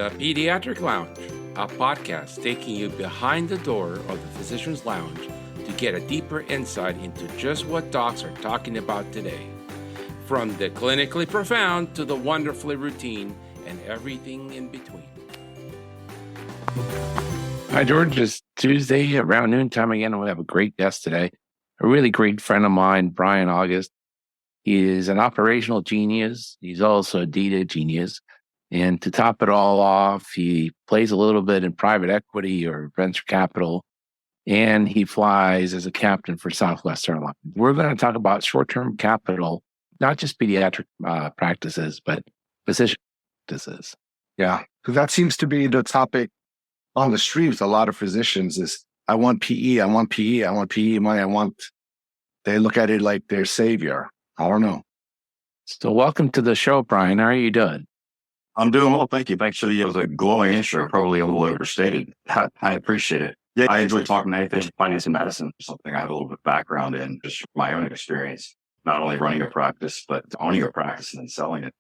The Pediatric Lounge, a podcast taking you behind the door of the physician's lounge to get a deeper insight into just what docs are talking about today. From the clinically profound to the wonderfully routine and everything in between. Hi, George. It's Tuesday around noontime again, and we have a great guest today. A really great friend of mine, Brian August. He is an operational genius. He's also a data genius. And to top it all off, he plays a little bit in private equity or venture capital, and he flies as a captain for Southwest Airlines. We're going to talk about short-term capital, not just pediatric practices, but physician practices. Yeah, because that seems to be the topic on the street with a lot of physicians is, I want PE, I want PE, I want PE money, they look at it like their savior. I don't know. So welcome to the show, Brian. How are you doing? I'm doing well, thank you. Thanks for the glowing intro, probably a little overstated. I appreciate it. Yeah, I enjoy talking anything finance and medicine, something I have a little bit of background in, just my own experience, not only running a practice, but owning a practice and then selling it.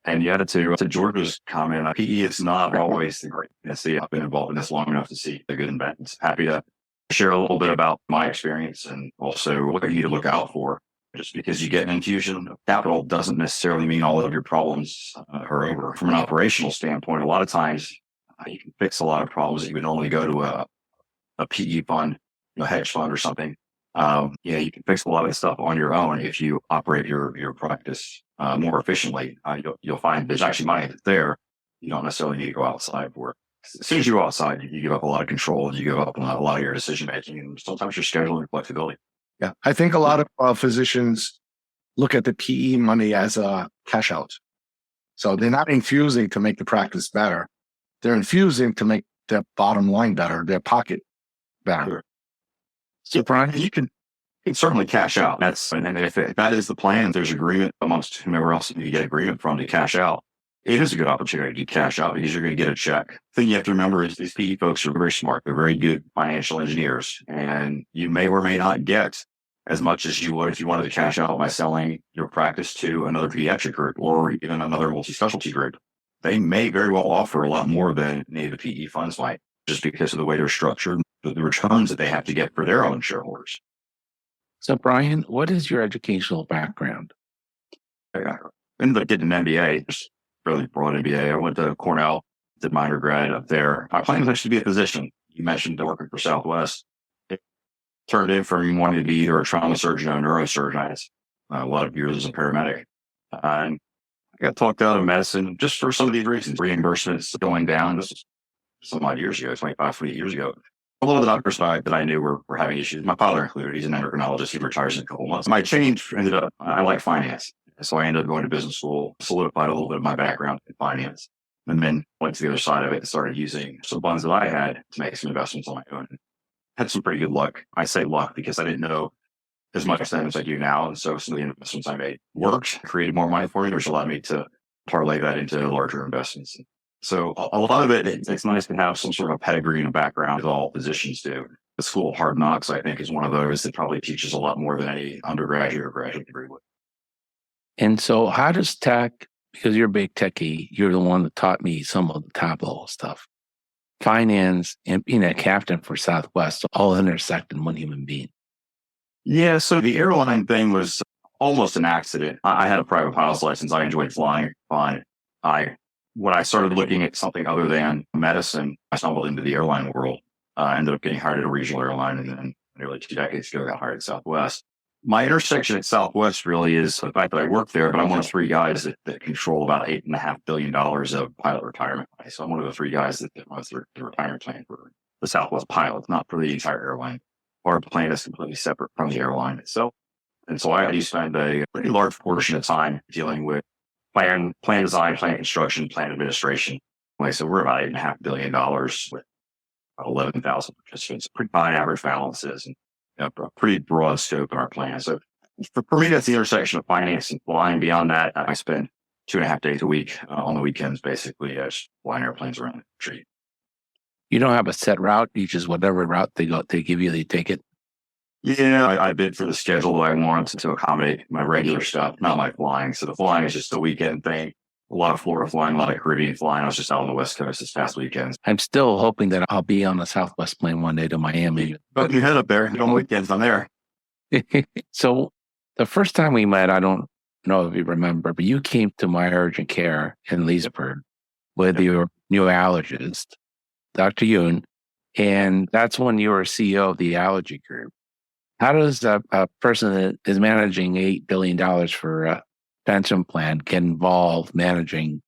And yet to George's comment, PE is not always the greatness. I've been involved in this long enough to see the good and bad. Happy to share a little bit about my experience and also what you need to look out for. Just because you get an infusion of capital doesn't necessarily mean all of your problems are over. From an operational standpoint, a lot of times you can fix a lot of problems that you would normally go to a PE fund, a hedge fund or something. You can fix a lot of this stuff on your own if you operate your practice more efficiently. You'll find there's actually money that's there. You don't necessarily need to go outside for it. As soon as you go outside, you give up a lot of control and you give up a lot of your decision making and sometimes your scheduling and flexibility. Yeah, I think a lot of physicians look at the PE money as a cash out. So they're not infusing to make the practice better. They're infusing to make their bottom line better, their pocket better. Sure. So, Brian, you can certainly cash out. And if that is the plan, there's agreement amongst whomever else you get agreement from to cash out. It is a good opportunity to cash out because you're going to get a check. The thing you have to remember is these PE folks are very smart. They're very good financial engineers, and you may or may not get as much as you would if you wanted to cash out by selling your practice to another pediatric group or even another multi-specialty group. They may very well offer a lot more than native PE funds might, just because of the way they're structured, the returns that they have to get for their own shareholders. So, Brian, what is your educational background? I ended up getting an MBA, just really broad MBA. I went to Cornell, did my undergrad up there. My plan was actually to be a physician. You mentioned working for Southwest. It turned in from wanting to be either a trauma surgeon or a neurosurgeon. I had a lot of years as a paramedic. And I got talked out of medicine just for some of these reasons. Reimbursements going down. This was some odd years ago, 25, 28 years ago. A lot of the doctors that I knew were having issues. My father included. He's an endocrinologist. He retires in a couple months. My change ended up, I like finance. So I ended up going to business school, solidified a little bit of my background in finance, and then went to the other side of it and started using some funds that I had to make some investments on my own. Had some pretty good luck. I say luck because I didn't know as much then as I do now. And so some of the investments I made worked, created more money for me, which allowed me to parlay that into larger investments. So a lot of it's nice to have some sort of pedigree and a background, as all physicians do. The School of Hard Knocks, I think, is one of those that probably teaches a lot more than any undergraduate or graduate degree would. And so how does tech, because you're a big techie, you're the one that taught me some of the top level stuff, finance and being a captain for Southwest, all intersect in one human being? Yeah, so the airline thing was almost an accident. I had a private pilot's license. I enjoyed flying fine. When I started looking at something other than medicine, I stumbled into the airline world. I ended up getting hired at a regional airline, and then nearly 2 decades ago, I got hired at Southwest. My intersection at Southwest really is the fact that I work there, but I'm one of 3 guys that control about $8.5 billion of pilot retirement money. So I'm one of the 3 guys that runs the retirement plan for the Southwest pilots, not for the entire airline. Our plan is completely separate from the airline itself. And so I do spend a pretty large portion of time dealing with plan design, plan construction, plan administration. So we're about $8.5 billion with 11,000 participants, pretty high average balances, and a pretty broad scope in our plan. So for me, that's the intersection of finance and flying. Beyond that, I spend 2.5 days a week on the weekends, basically, just flying airplanes around the country. You don't have a set route. You just whatever route they give you, they take it. Yeah, I bid for the schedule that I want to accommodate my regular stuff, not my flying. So the flying is just a weekend thing. a lot of Florida flying, a lot of Caribbean flying. I was just out on the West Coast this past weekend. I'm still hoping that I'll be on a Southwest plane one day to Miami. But you head up there on the weekends. I'm there. So the first time we met, I don't know if you remember, but you came to my urgent care in Leesburg with your new allergist, Dr. Yoon, and that's when you were CEO of the Allergy group. How does a person that is managing $8 billion for a pension plan get involved managing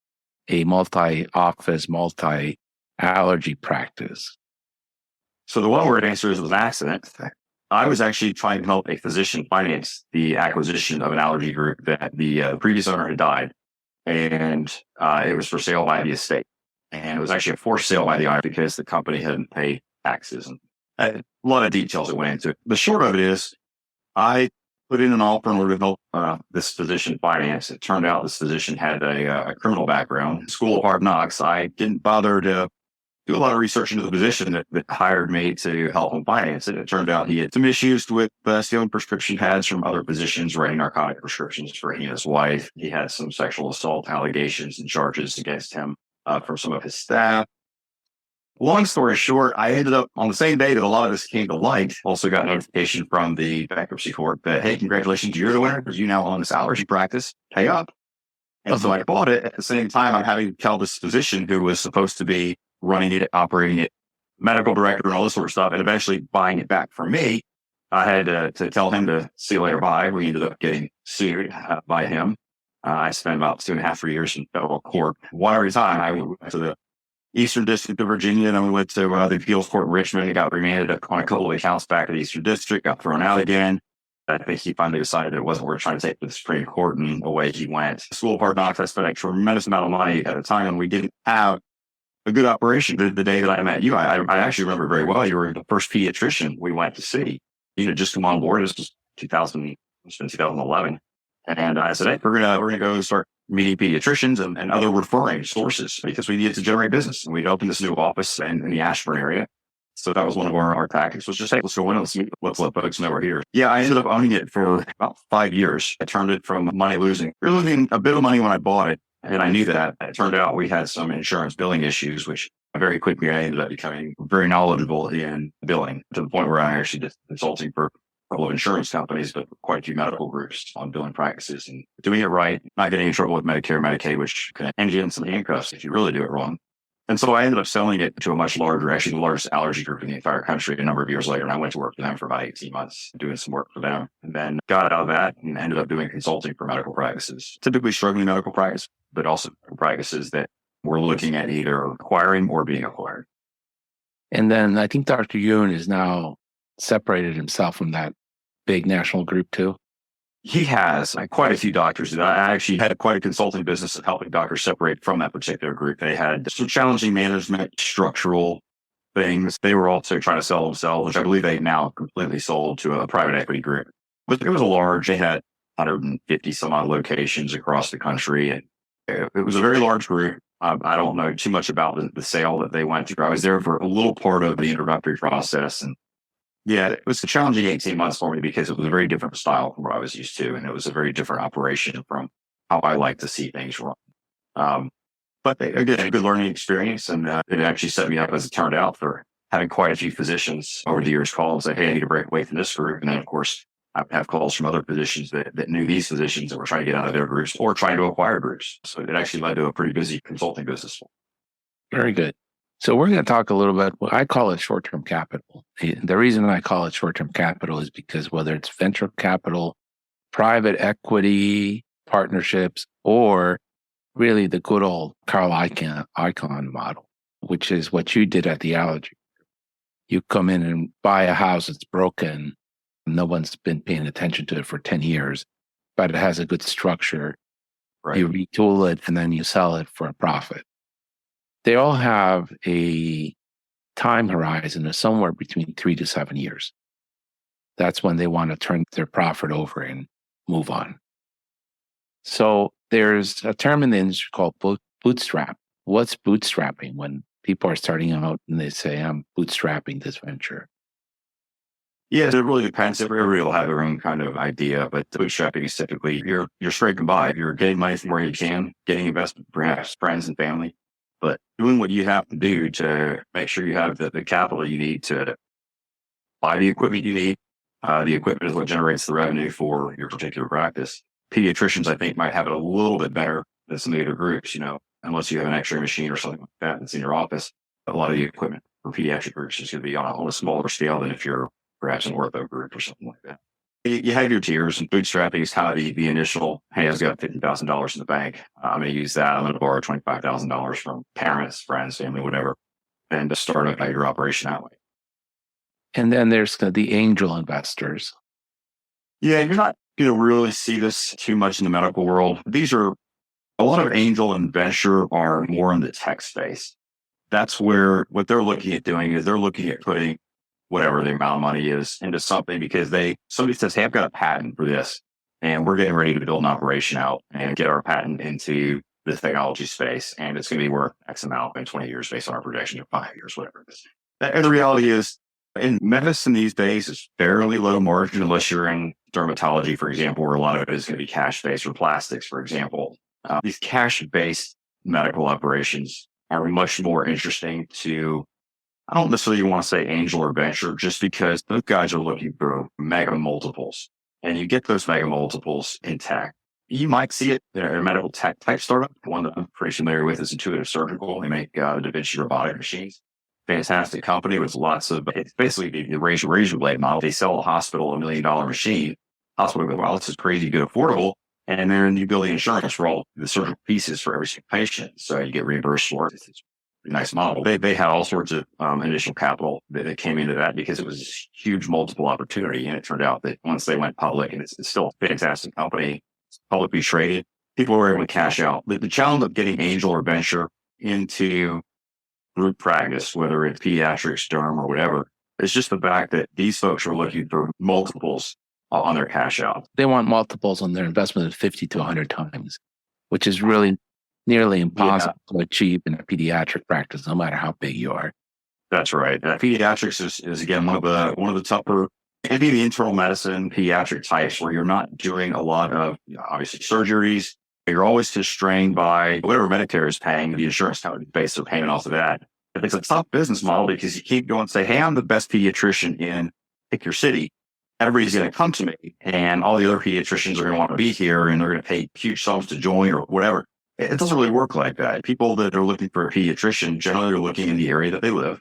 a multi-office, multi-allergy practice? So the one-word answer is it was an accident. I was actually trying to help a physician finance the acquisition of an allergy group that the previous owner had died, and it was for sale by the estate. And it was actually a forced sale by the owner because the company hadn't paid taxes. And a lot of details that went into it. The short of it is, I put in an offer in order to help this physician finance. It turned out this physician had a criminal background, School of Hard Knocks. I didn't bother to do a lot of research into the position that hired me to help him finance it. It turned out he had some issues with stealing prescription pads from other physicians, writing narcotic prescriptions for he and his wife. He had some sexual assault allegations and charges against him from some of his staff. Long story short, I ended up on the same day that a lot of this came to light, also got notification from the bankruptcy court that, hey, congratulations, you're the winner because you now own this allergy practice, pay up. And so I bought it. At the same time, I'm having to tell this physician who was supposed to be running it, operating it, medical director and all this sort of stuff, and eventually buying it back from me. I had to tell him to see you later, bye. We ended up getting sued by him. I spent about 2.5 years in federal court. One every time I went to the Eastern District of Virginia, and then we went to the appeals court in Richmond and got remanded on a couple of accounts back to the Eastern District, got thrown out again. I think he finally decided it wasn't worth trying to take to the Supreme Court, and away he went. School of Hard Knocks, I spent a tremendous amount of money at a time when we didn't have a good operation. The day that I met you, I actually remember very well. You were the first pediatrician we went to see. You had just come on board. This was 2011. And I said, hey, we're gonna go start meeting pediatricians and other referring sources because we needed to generate business. And we'd opened this new office in the Ashburn area. So that was one of our tactics, was just, hey, let's go in, let's let folks know we're here. Yeah, I ended up owning it for about 5 years. I turned it from money losing. We were losing a bit of money when I bought it, and I knew that. It turned out we had some insurance billing issues, which very quickly I ended up becoming very knowledgeable in billing to the point where I actually did consulting for a couple of insurance companies, but quite a few medical groups on billing practices and doing it right, not getting in trouble with Medicare, Medicaid, which can end you in some handcuffs if you really do it wrong. And so I ended up selling it to a much larger, actually the largest allergy group in the entire country a number of years later. And I went to work for them for about 18 months, doing some work for them, and then got out of that and ended up doing consulting for medical practices, typically struggling medical practice, but also practices that were looking at either acquiring or being acquired. And then I think Dr. Yoon is now separated himself from that big national group too. He has quite a few doctors. I actually had quite a consulting business of helping doctors separate from that particular group. They had some challenging management, structural things. They were also trying to sell themselves, which I believe they now completely sold to a private equity group. But it was a large, they had 150 some odd locations across the country. And it was a very large group. I don't know too much about the sale that they went through. I was there for a little part of the introductory process, and yeah, it was a challenging 18 months for me because it was a very different style from what I was used to. And it was a very different operation from how I like to see things run. But again, a good learning experience. And it actually set me up, as it turned out, for having quite a few physicians over the years call and say, hey, I need to break away from this group. And then, of course, I would have calls from other physicians that knew these physicians that were trying to get out of their groups or trying to acquire groups. So it actually led to a pretty busy consulting business. Very good. So we're going to talk a little bit, I call it short-term capital. The reason I call it short-term capital is because whether it's venture capital, private equity, partnerships, or really the good old Carl Icahn model, which is what you did at the Allergy. You come in and buy a house that's broken. No one's been paying attention to it for 10 years, but it has a good structure. Right. You retool it and then you sell it for a profit. They all have a time horizon of somewhere between 3 to 7 years. That's when they want to turn their profit over and move on. So there's a term in the industry called bootstrap. What's bootstrapping? When people are starting out and they say, I'm bootstrapping this venture. Yeah, it really depends. Everybody will have their own kind of idea, but the bootstrapping is typically you're scraping by. You're getting money from where you can, getting investment, perhaps friends and family, but doing what you have to do to make sure you have the capital you need to buy the equipment you need. The equipment is what generates the revenue for your particular practice. Pediatricians, I think, might have it a little bit better than some of the other groups, unless you have an X-ray machine or something like that that's in your office. A lot of the equipment for pediatric groups is going to be on a smaller scale than if you're perhaps an ortho group or something like that. You have your tiers, and bootstrapping is kind of the initial, hey, I've got $50,000 in the bank. I'm going to use that. I'm going to borrow $25,000 from parents, friends, family, whatever, and to start your operation that way. And then there's the angel investors. Yeah, you're not going to really see this too much in the medical world. These are a lot of angel and venture are more in the tech space. That's where what they're looking at doing is they're looking at putting whatever the amount of money is into something because somebody says, hey, I've got a patent for this and we're getting ready to build an operation out and get our patent into the technology space. And it's going to be worth X amount in 20 years based on our projection of 5 years, whatever it is. And the reality is in medicine these days is fairly low margin unless you're in dermatology, for example, where a lot of it is going to be cash-based or plastics, for example. These cash-based medical operations are much more interesting to, I don't necessarily want to say angel or venture, just because those guys are looking for mega multiples. And you get those mega multiples in tech. You might see it in a medical tech type startup. One that I'm pretty familiar with is Intuitive Surgical. They make Da Vinci robotic machines. Fantastic company with lots of, it's basically the razor blade model. They sell a hospital $1 million machine. Hospital goes, wow, this is crazy good, affordable. And then you build the insurance for all the surgical pieces for every single patient. So you get reimbursed for it. It's a nice model. They had all sorts of initial capital that came into that because it was a huge multiple opportunity. And it turned out that once they went public, and it's still a fantastic company, it's publicly traded, people were able to cash out. The challenge of getting angel or venture into group practice, whether it's pediatrics, derm, or whatever, it's just the fact that these folks are looking for multiples on their cash out. They want multiples on their investment of 50 to 100 times, which is really nearly impossible to achieve in a pediatric practice, no matter how big you are. That's right. Pediatrics is again one of the tougher, maybe the internal medicine pediatric types where you're not doing a lot of obviously surgeries. You're always constrained by whatever Medicare is paying, the insurance company based their payment off of that. It's a tough business model because you keep going and say, hey, I'm the best pediatrician in pick your city. Everybody's going to come to me and all the other pediatricians are going to want to be here and they're going to pay huge sums to join or whatever. It doesn't really work like that. People that are looking for a pediatrician generally are looking in the area that they live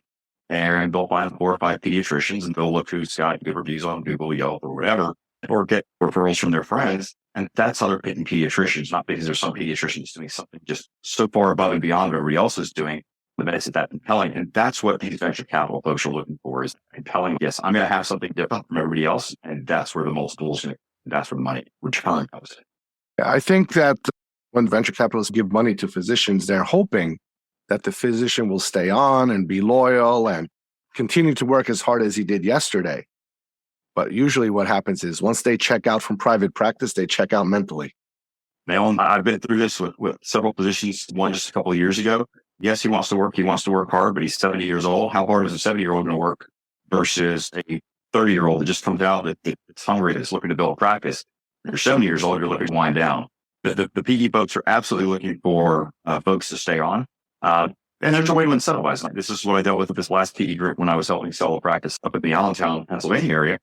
and they'll find 4 or 5 pediatricians and they'll look who's got good reviews on Google, Yelp, or whatever, or get referrals from their friends. And that's how they're picking pediatricians, not because there's some pediatricians doing something just so far above and beyond what everybody else is doing, but it's that compelling. And that's what these venture capital folks are looking for is compelling. Yes, I'm going to have something different from everybody else. And that's where the multiples, that's where the money return comes in. I think that when venture capitalists give money to physicians, they're hoping that the physician will stay on and be loyal and continue to work as hard as he did yesterday. But usually what happens is once they check out from private practice, they check out mentally. I've been through this with several physicians, one just a couple of years ago. Yes, he wants to work hard, but he's 70 years old. How hard is a 70-year-old going to work versus a 30-year-old that just comes out that's hungry, that's looking to build a practice? If you're 70 years old, you're looking to wind down. The PE folks are absolutely looking for folks to stay on. And there's a way to incentivize them. This is what I dealt with this last PE group when I was helping sell a practice up in the Allentown, Pennsylvania area.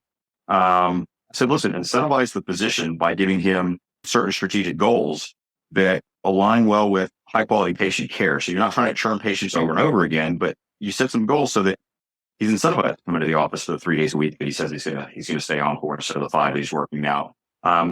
I said, listen, incentivize the physician by giving him certain strategic goals that align well with high quality patient care. So you're not trying to churn patients over and over again, but you set some goals so that he's incentivized to come into the office for the 3 days a week that he says he's going to stay on for instead of the 5 days working now.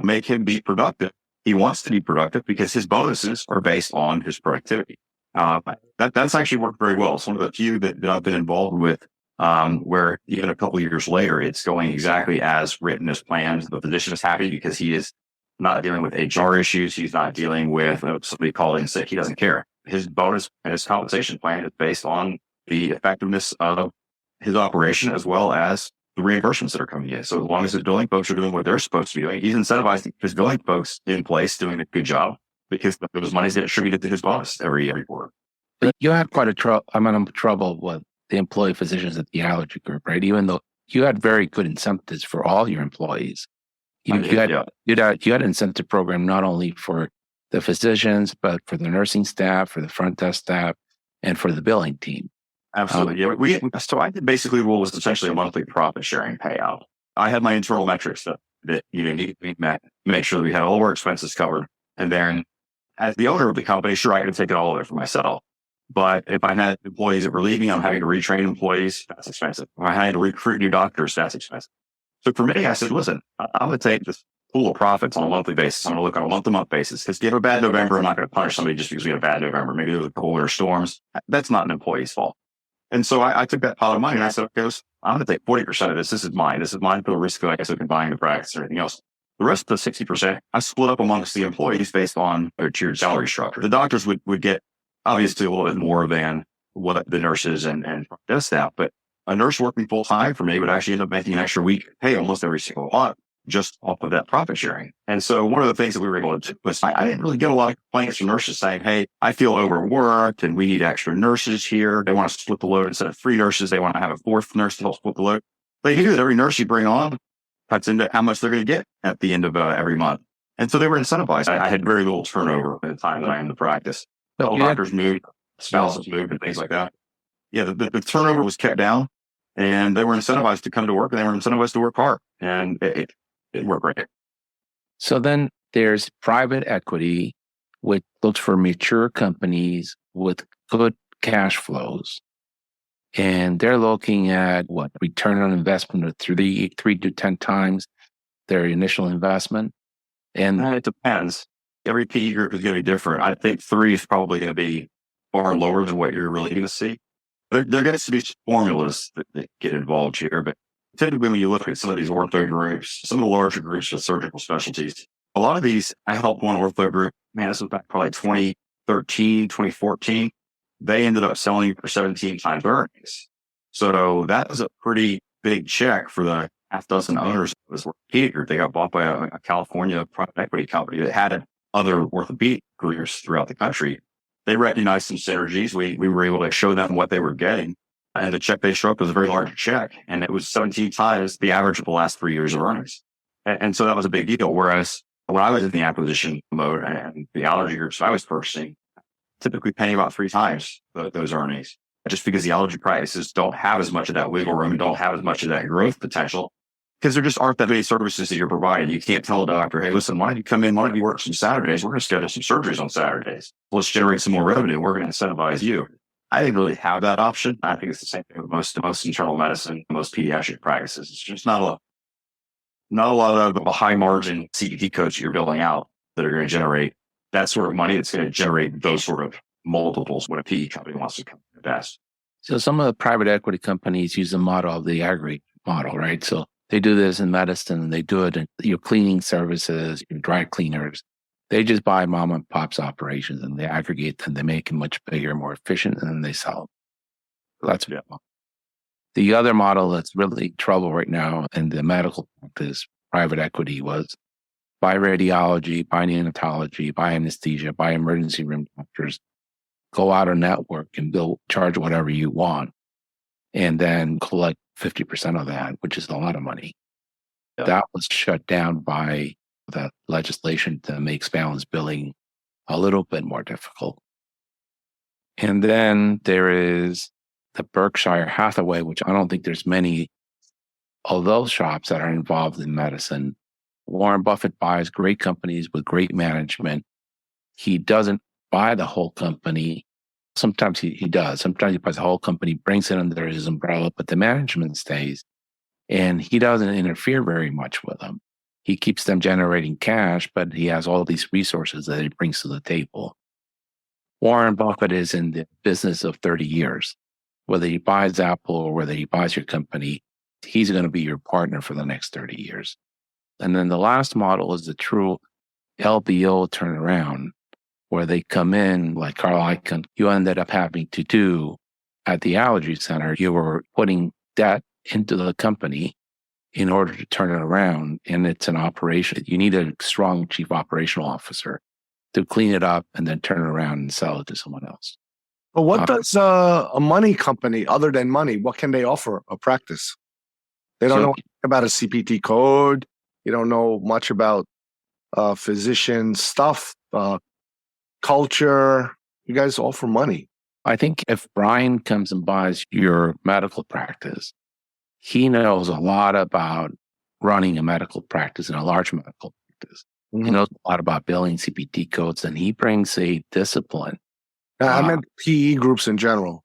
Make him be productive. He wants to be productive because his bonuses are based on his productivity. That's actually worked very well. It's one of the few that I've been involved with where even a couple of years later, it's going exactly as written as planned. The physician is happy because he is not dealing with HR issues. He's not dealing with somebody calling sick. He doesn't care. His bonus and his compensation plan is based on the effectiveness of his operation as well as the reimbursements that are coming in. So as long as the billing folks are doing what they're supposed to be doing, he's incentivizing his billing folks in place doing a good job because those monies get attributed to his bonus every quarter. You had quite a trouble with the employee physicians at the Allergy group, right? Even though you had very good incentives for all your employees. You Yeah. had an incentive program not only for the physicians, but for the nursing staff, for the front desk staff, and for the billing team. Absolutely. So I did basically what was essentially a monthly profit sharing payout. I had my internal metrics that need to be met, make sure that we had all our expenses covered. And then as the owner of the company, sure, I could take it all over for myself. But if I had employees that were leaving, I'm having to retrain employees. That's expensive. If I had to recruit new doctors, that's expensive. So for me, I said, listen, I'm going to take this pool of profits on a monthly basis. I'm going to look on a month-to-month basis. Because if you have a bad November, I'm not going to punish somebody just because we had a bad November. Maybe there was colder storms. That's not an employee's fault. And so I took that pot of money and I said, okay, I'm going to take 40% of this. This is mine. This is mine for the risk of, I guess, buying the practice or anything else. The rest of the 60%, I split up amongst the employees based on their tiered salary structure. The doctors would get obviously a little bit more than what the nurses and front desk staff, but a nurse working full time for me would actually end up making an extra week pay almost every single month just off of that profit sharing. And so one of the things that we were able to do was I didn't really get a lot of complaints from nurses saying, hey, I feel overworked and we need extra nurses here. They want to split the load instead of 3 nurses. They want to have a 4th nurse to help split the load. They hear that every nurse you bring on cuts into how much they're going to get at the end of every month. And so they were incentivized. I had very little turnover at the time that I am in the practice. All doctors moved, spouses moved and things like that. Yeah, the turnover was kept down and they were incentivized to come to work and they were incentivized to work hard. And it worked great. So then there's private equity, which looks for mature companies with good cash flows. And they're looking at return on investment of 3 to 10 times their initial investment. And it depends. Every PE group is going to be different. I think 3 is probably going to be far lower than what you're really going to see. There gets to be formulas that get involved here, but typically when you look at some of these ortho groups, some of the larger groups with surgical specialties, a lot of these, I helped one ortho group, this was back probably 2013, 2014. They ended up selling for 17 times earnings. So that was a pretty big check for the half dozen owners of this orthopedic group. They got bought by a California private equity company that had other orthopedic groups throughout the country. They recognized some synergies. We were able to show them what they were getting. And the check they struck was a very large check. And it was 17 times the average of the last 3 years of earnings. And so that was a big deal. Whereas when I was in the acquisition mode and the allergy groups I was purchasing, typically paying about 3 times those earnings, just because the allergy practices don't have as much of that wiggle room and don't have as much of that growth potential, because there just aren't that many services that you're providing. You can't tell a doctor, hey, listen, why don't you come in? Why don't you work some Saturdays? We're going to schedule some surgeries on Saturdays. Let's generate some more revenue. We're going to incentivize you. I didn't really have that option. I think it's the same thing with most internal medicine, most pediatric practices. It's just not a lot of high margin CPT codes you're building out that are going to generate that sort of money. That's going to generate those sort of multiples when a PE company wants to come to invest. So some of the private equity companies use the model of the aggregate model, right? So they do this in medicine. They do it in your cleaning services, your dry cleaners. They just buy mom and pop's operations and they aggregate them. They make them much bigger, more efficient, and then they sell them. That's the other model that's really trouble right now in the medical practice, private equity, was buy radiology, buy neonatology, buy anesthesia, buy emergency room doctors, go out on network and charge whatever you want, and then collect 50% of that, which is a lot of money. Yeah. That was shut down by that legislation that makes balance billing a little bit more difficult. And then there is the Berkshire Hathaway, which I don't think there's many of those shops that are involved in medicine. Warren Buffett buys great companies with great management. He doesn't buy the whole company. Sometimes he does. Sometimes he buys the whole company, brings it under his umbrella, but the management stays. And he doesn't interfere very much with them. He keeps them generating cash, but he has all these resources that he brings to the table. Warren Buffett is in the business of 30 years. Whether he buys Apple or whether he buys your company, he's going to be your partner for the next 30 years. And then the last model is the true LBO turnaround, where they come in like Carl Icahn. You ended up having to do at the Allergy Center, you were putting debt into the company in order to turn it around. And it's an operation. You need a strong chief operational officer to clean it up and then turn it around and sell it to someone else. But what does a money company, other than money, what can they offer a practice? They don't So know about a CPT code. You don't know much about physician stuff, culture. You guys offer money. I think if Brian comes and buys your medical practice, he knows a lot about running a medical practice and a large medical practice. Mm-hmm. He knows a lot about billing CPT codes, and he brings a discipline. I meant PE groups in general.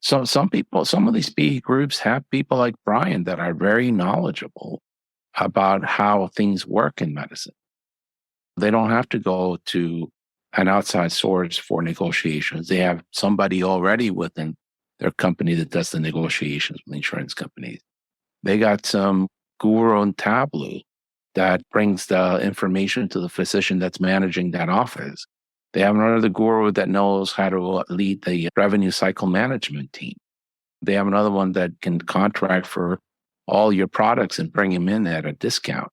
So some of these PE groups have people like Brian that are very knowledgeable about how things work in medicine. They don't have to go to an outside source for negotiations. They have somebody already within their company that does the negotiations with insurance companies. They got some guru on Tableau that brings the information to the physician that's managing that office. They have another guru that knows how to lead the revenue cycle management team. They have another one that can contract for all your products and bring them in at a discount.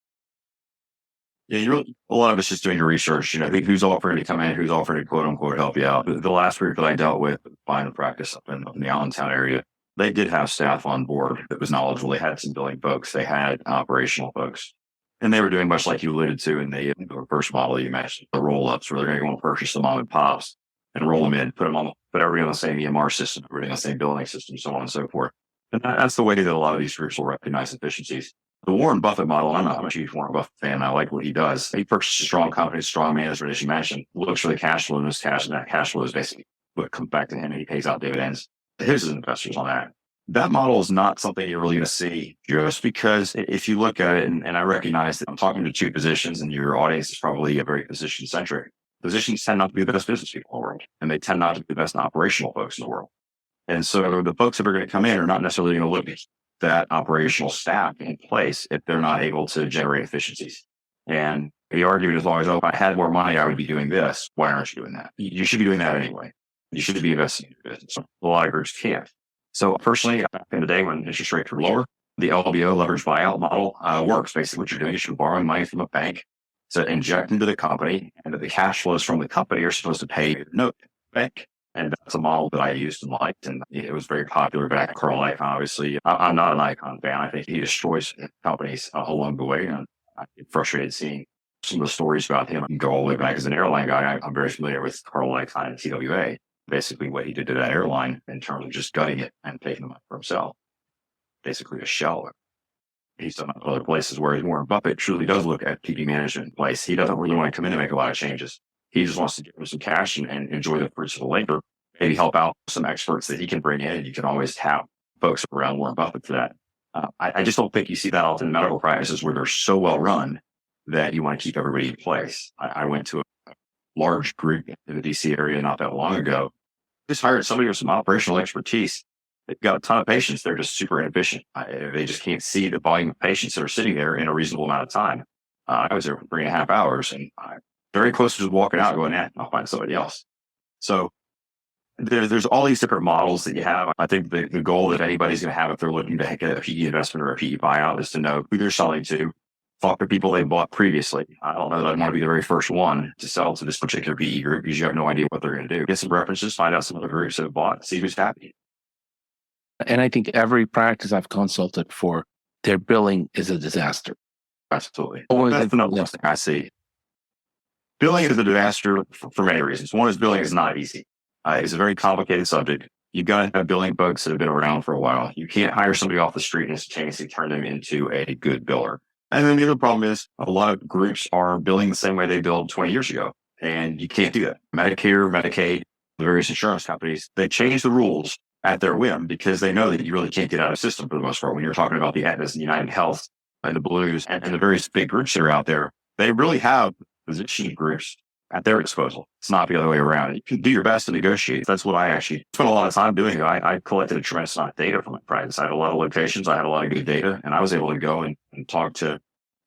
Yeah, a lot of it's just doing your research. Who's offering to come in, who's offering to quote unquote help you out. The last group that I dealt with buying a practice up in the Allentown area, they did have staff on board that was knowledgeable. They had some billing folks, they had operational folks, and they were doing much like you alluded to in the first model you mentioned, the roll-ups, where they're going to go and purchase the mom and pops and roll them in, put everybody on the same EMR system, everybody on the same billing system, so on and so forth. And that's the way that a lot of these groups will recognize efficiencies. The Warren Buffett model, I'm not a huge Warren Buffett fan. I like what he does. He purchases strong companies, strong management, as you mentioned, looks for the cash flow in his cash, and that cash flow is basically what comes back to him, and he pays out dividends to his investors on that. That model is not something you're really going to see, just because if you look at it, and I recognize that I'm talking to two physicians, and your audience is probably a very physician-centric. Physicians tend not to be the best business people in the world, and they tend not to be the best operational folks in the world. And so the folks that are going to come in are not necessarily going to look at that operational staff in place if they're not able to generate efficiencies. And the argument is always, if I had more money, I would be doing this. Why aren't you doing that? You should be doing that anyway. You should be investing in your business. A lot of groups can't. So personally, back in the day when interest rates were lower, the LBO leveraged buyout model works. Basically what you're doing is you're borrowing money from a bank to inject into the company, and the cash flows from the company are supposed to pay the note to the bank. And that's a model that I used and liked, and it was very popular back at Carl Icahn. Obviously, I'm not an Icahn fan. I think he destroys companies along the way, and I get frustrated seeing some of the stories about him go all the way back as an airline guy. I'm very familiar with Carl Icahn and TWA, basically what he did to that airline in terms of just gutting it and taking the money for himself, basically a shell. He's done other places where Warren Buffett truly does look at PE management in place. He doesn't really want to come in and make a lot of changes. He just wants to give him some cash and enjoy the fruits of the labor, maybe help out some experts that he can bring in. And you can always have folks around Warren Buffett for that. I just don't think you see that often in medical practices where they're so well run that you want to keep everybody in place. I went to a large group in the DC area not that long ago. Just hired somebody with some operational expertise. They've got a ton of patients. They're just super inefficient. They just can't see the volume of patients that are sitting there in a reasonable amount of time. I was there for 3.5 hours, and very close to just walking out going, I'll find somebody else. So there's all these different models that you have. I think the goal that anybody's going to have if they're looking to get a PE investment or a PE buyout is to know who they're selling to, talk to people they bought previously. I don't know that I want to be the very first one to sell to this particular PE group because you have no idea what they're going to do. Get some references, find out some other groups that have bought, see who's happy. And I think every practice I've consulted for, their billing is a disaster. Absolutely. That's another thing I see. Billing is a disaster for many reasons. One is billing is not easy. It's a very complicated subject. You've got to have billing folks that have been around for a while. You can't hire somebody off the street and instantaneously turn them into a good biller. And then the other problem is a lot of groups are billing the same way they billed 20 years ago. And you can't do that. Medicare, Medicaid, the various insurance companies, they change the rules at their whim because they know that you really can't get out of the system for the most part. When you're talking about the Aetnas and United Health and the Blues and the various big groups that are out there, they really have physician groups at their disposal. It's not the other way around. You can do your best to negotiate. That's what I actually spent a lot of time doing. I collected a tremendous amount of data from my practice. I had a lot of locations. I had a lot of good data, and I was able to go and talk to a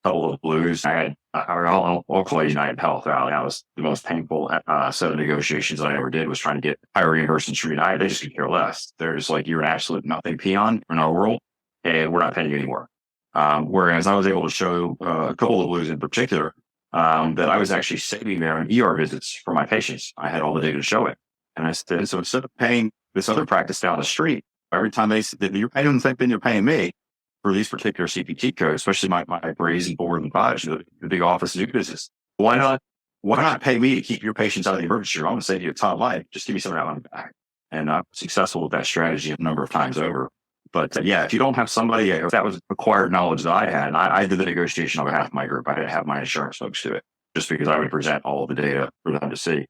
couple of Blues. I'll call it United Health. That was the most painful set of negotiations I ever did, was trying to get higher reimbursements from United. They just could care less. They're just like, you're an absolute nothing peon in our world, and we're not paying you anymore. Whereas I was able to show a couple of Blues in particular that I was actually saving their ER visits for my patients. I had all the data to show it. And I said, so instead of paying this other practice down the street, every time they said, you're paying them the same thing you're paying me, for these particular CPT codes, especially my brazen board and badge, the big office new business. Why not pay me to keep your patients out of the emergency room? I'm going to save you a ton of life. Just give me some of that money back. And I'm successful with that strategy a number of times over. But yeah, if you don't have somebody, if that was acquired knowledge that I had, I did the negotiation on behalf of my group. I didn't have my insurance folks do it just because I would present all of the data for them to see.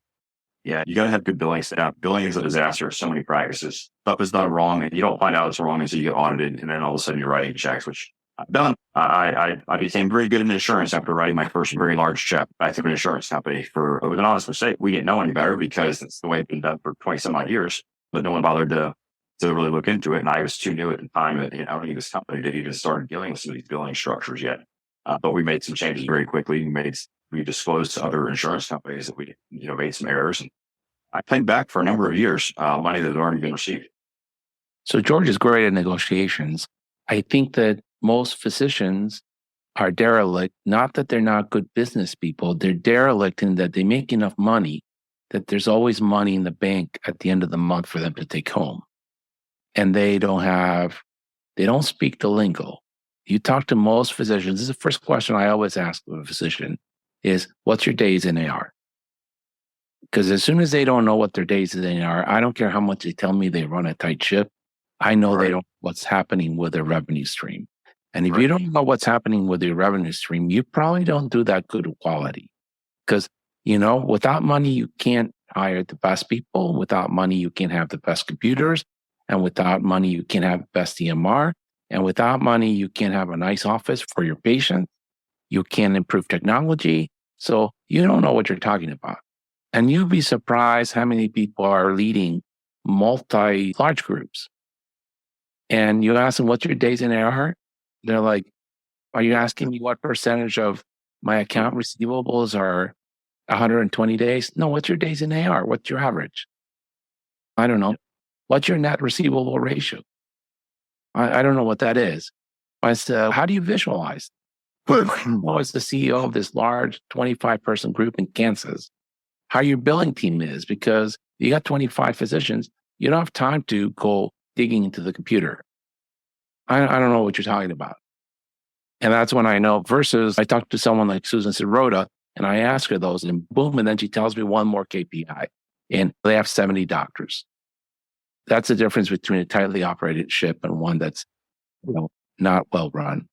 Yeah, you got to have good billing staff. Billing is a disaster. So many practices. Stuff is done wrong, and you don't find out it's wrong until you get audited, and then all of a sudden you're writing checks, which I've done. I became very good in insurance after writing my first very large check back to an insurance company it was an honest mistake. We didn't know any better because it's the way it's been done for 20 some odd years, but no one bothered to really look into it. And I was too new at the time that owning this company didn't even start dealing with some of these billing structures yet. But we made some changes very quickly. We disclosed to other insurance companies that we made some errors. And I paid back for a number of years money that had already been received. So George is great at negotiations. I think that most physicians are derelict, not that they're not good business people. They're derelict in that they make enough money that there's always money in the bank at the end of the month for them to take home. And they don't speak the lingo. You talk to most physicians, this is the first question I always ask of a physician is, what's your days in AR? Because as soon as they don't know what their days in AR, I don't care how much they tell me they run a tight ship. I know They don't know what's happening with their revenue stream. And if you don't know what's happening with your revenue stream, you probably don't do that good quality. Because, without money, you can't hire the best people. Without money, you can't have the best computers. And without money, you can't have the best EMR. And without money, you can't have a nice office for your patients. You can't improve technology. So you don't know what you're talking about. And you'd be surprised how many people are leading multi-large groups. And you ask them, what's your days in AR? They're like, are you asking me what percentage of my account receivables are 120 days? No, what's your days in AR? What's your average? I don't know. What's your net receivable ratio? I don't know what that is. I said, how do you visualize? Well, as the CEO of this large 25-person group in Kansas, how your billing team is, because you got 25 physicians, you don't have time to go digging into the computer. I don't know what you're talking about. And that's when I know, versus I talked to someone like Susan Sirota, and I ask her those, and boom, and then she tells me one more KPI, and they have 70 doctors. That's the difference between a tightly operated ship and one that's not well run.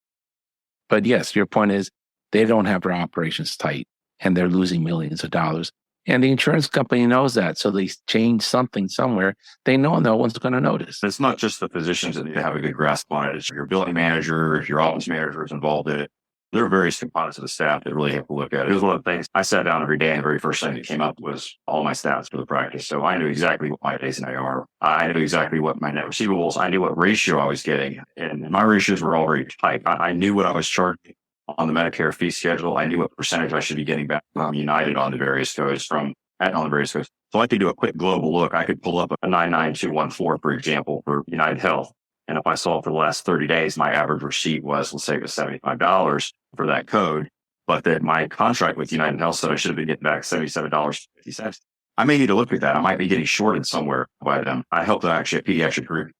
But yes, your point is they don't have their operations tight, and they're losing millions of dollars. And the insurance company knows that. So they change something somewhere. They know no one's going to notice. It's not just the physicians that need to have a good grasp on it. It's your billing manager, your office manager is involved in it. There are various components of the staff that really have to look at it. It was one of the things I sat down every day, and the very first thing that came up was all my stats for the practice. So I knew exactly what my days in AR. I knew exactly what my net receivables. I knew what ratio I was getting. And my ratios were all very tight. I knew what I was charging on the Medicare fee schedule. I knew what percentage I should be getting back from United on the various codes So I could do a quick global look. I could pull up a 99214, for example, for United Health. And if I saw for the last 30 days, my average receipt was, let's say it was $75 for that code, but that my contract with United Health said I should have been getting back $77.50. I may need to look at that. I might be getting shorted somewhere by them. I helped actually a pediatric group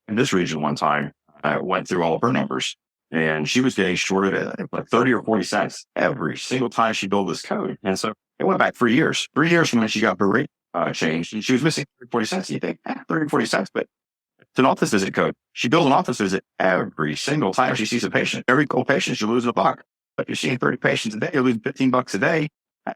in this region one time. I went through all of her numbers, and she was getting shorted at like 30 or 40 cents every single time she billed this code. And so it went back 3 years. 3 years from when she got her rate changed, and she was missing 30, 40 cents. You think, 30, 40 cents, but it's an office visit code. She bills an office visit every single time she sees a patient. Every cold patient, she'll lose $1. But if you're seeing 30 patients a day, you're losing $15 a day.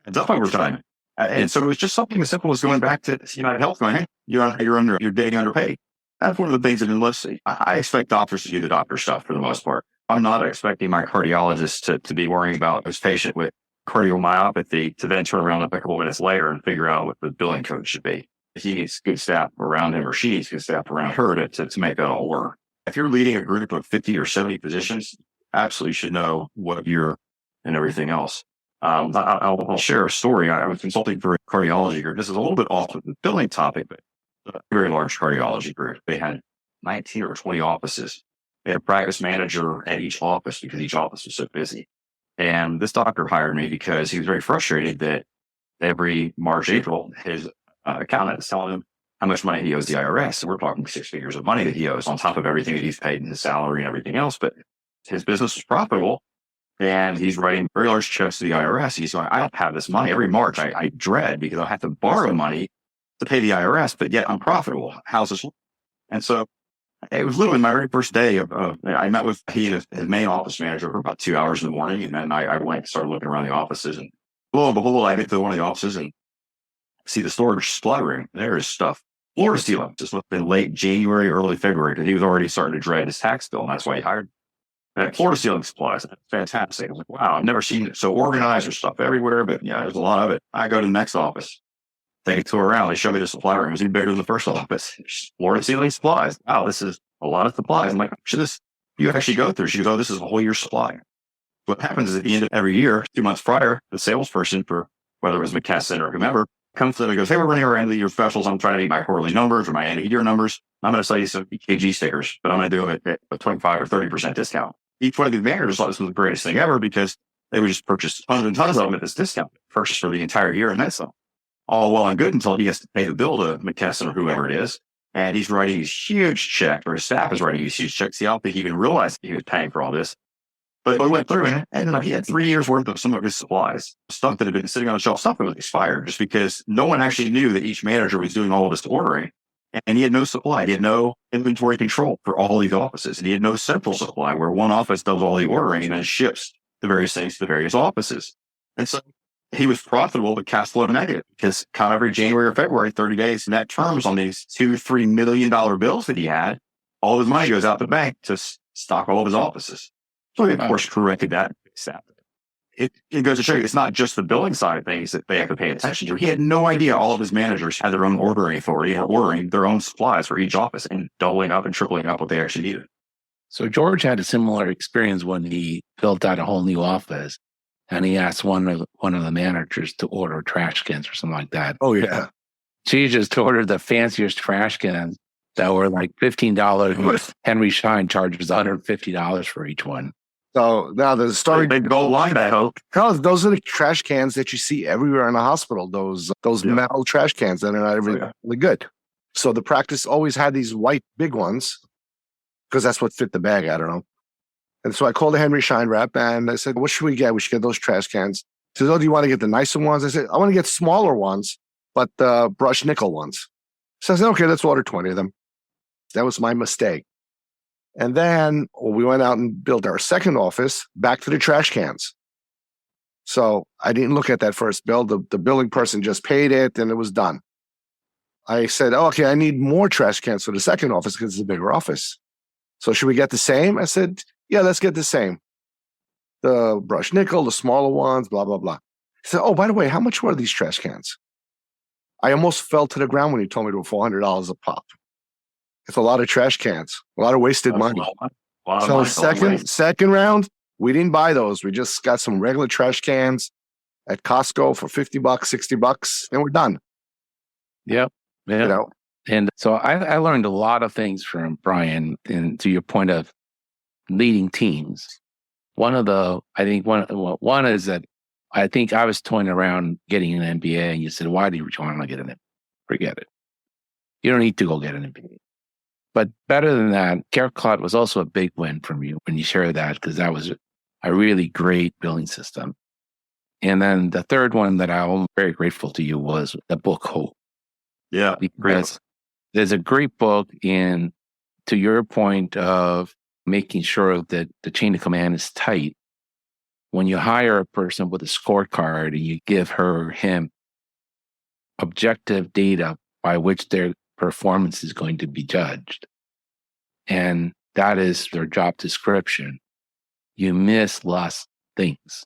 It's up over time. And so it was just something as simple as going back to United Health going, hey, you're dating underpaid. That's one of the things that unless I expect doctors to do the doctor stuff for the most part. I'm not expecting my cardiologist to be worrying about his patient with cardiomyopathy to then turn around a couple of minutes later and figure out what the billing code should be. He needs good staff around him, or she needs good staff around her to make that all work. If you're leading a group of 50 or 70 physicians, absolutely should know what you're and everything else. I'll share a story. I was consulting for a cardiology group. This is a little bit off of the billing topic, but a very large cardiology group. They had 19 or 20 offices. They had a practice manager at each office because each office was so busy. And this doctor hired me because he was very frustrated that every March, April, his accountant is telling him how much money he owes the IRS. So we're talking 6 figures of money that he owes on top of everything that he's paid in his salary and everything else. But his business was profitable and he's writing very large checks to the IRS. He's going, I don't have this money. Every March I dread because I have to borrow money to pay the IRS, but yet I'm profitable. How's this? And so it was literally my very first day of I met with his main office manager for about 2 hours in the morning. And then I went and started looking around the offices, and lo and behold, I get to one of the offices and see the storage supply room. There is stuff floor to ceiling. Just in late January, early February, because he was already starting to dread his tax bill. And that's why he hired me. Floor to ceiling supplies. Fantastic. I was like, wow, I've never seen it so organized. There's stuff everywhere, but yeah, there's a lot of it. I go to the next office. Take a tour around. They show me the supply room. It was even bigger than the first office. Floor to ceiling supplies. Wow, this is a lot of supplies. I'm like, should this you actually go through? She goes, oh, this is a whole year's supply. What happens is at the end of every year, 2 months prior, the salesperson for whether it was McKesson or whomever comes to them and goes, hey, we're running our end of the year specials. I'm trying to meet my quarterly numbers or my end of the year numbers. I'm going to sell you some EKG stickers, but I'm going to do it at a 25 or 30% discount. Each one of the managers thought this was the greatest thing ever because they would just purchase tons and tons of them at this discount, purchase for the entire year and then some. All well and good until he has to pay the bill to McKesson or whoever it is. And he's writing these huge checks, or his staff is writing these huge checks. He don't think he even realized he was paying for all this. But we went through and ended up, he had 3 years worth of some of his supplies, stuff that had been sitting on the shelf, stuff that was expired just because no one actually knew that each manager was doing all of this ordering. And he had no supply. He had no inventory control for all these offices. And he had no central supply where one office does all the ordering and then ships the various things to the various offices. And so he was profitable, but cash flow negative because kind of every January or February, 30 days net terms on these $2-3 million bills that he had, all of his money goes out the bank to stock all of his offices. So he, of course, corrected that. It goes to show you, it's not just the billing side of things that they have to pay attention to. He had no idea all of his managers had their own ordering authority and ordering their own supplies for each office and doubling up and tripling up what they actually needed. So George had a similar experience when he built out a whole new office, and he asked one of the managers to order trash cans or something like that. Oh, yeah. She just ordered the fanciest trash cans that were like $15. Henry Schein charges $150 for each one. So now the story. Big gold line, I hope. Those are the trash cans that you see everywhere in the hospital. Those metal trash cans that are not really good. So the practice always had these white big ones because that's what fit the bag. I don't know. And so I called the Henry Schein rep and I said, what should we get? We should get those trash cans. He says, oh, do you want to get the nicer ones? I said, I want to get smaller ones, but the brushed nickel ones. So I said, okay, let's order 20 of them. That was my mistake. And then we went out and built our second office back to the trash cans. So I didn't look at that first bill. The billing person just paid it and it was done. I said, oh, okay, I need more trash cans for the second office because it's a bigger office. So should we get the same? I said, yeah, let's get the same. The brushed nickel, the smaller ones, blah, blah, blah. He said, oh, by the way, how much were these trash cans? I almost fell to the ground when he told me they were $400 a pop. It's a lot of trash cans, a lot of wasted money. So second round, we didn't buy those. We just got some regular trash cans at Costco for $50, $60, and we're done. Yep. Yeah. You know? And so I learned a lot of things from Brian. And to your point of leading teams, one is that I think I was toying around getting an MBA, and you said, why do you want to get an MBA? Forget it. You don't need to go get an MBA. But better than that, CareCloud was also a big win from you when you shared that, because that was a really great billing system. And then the third one that I'm very grateful to you was the book Hope. Yeah, because there's a great book, and to your point of making sure that the chain of command is tight, when you hire a person with a scorecard and you give him objective data by which their performance is going to be judged, and that is their job description, you miss less things.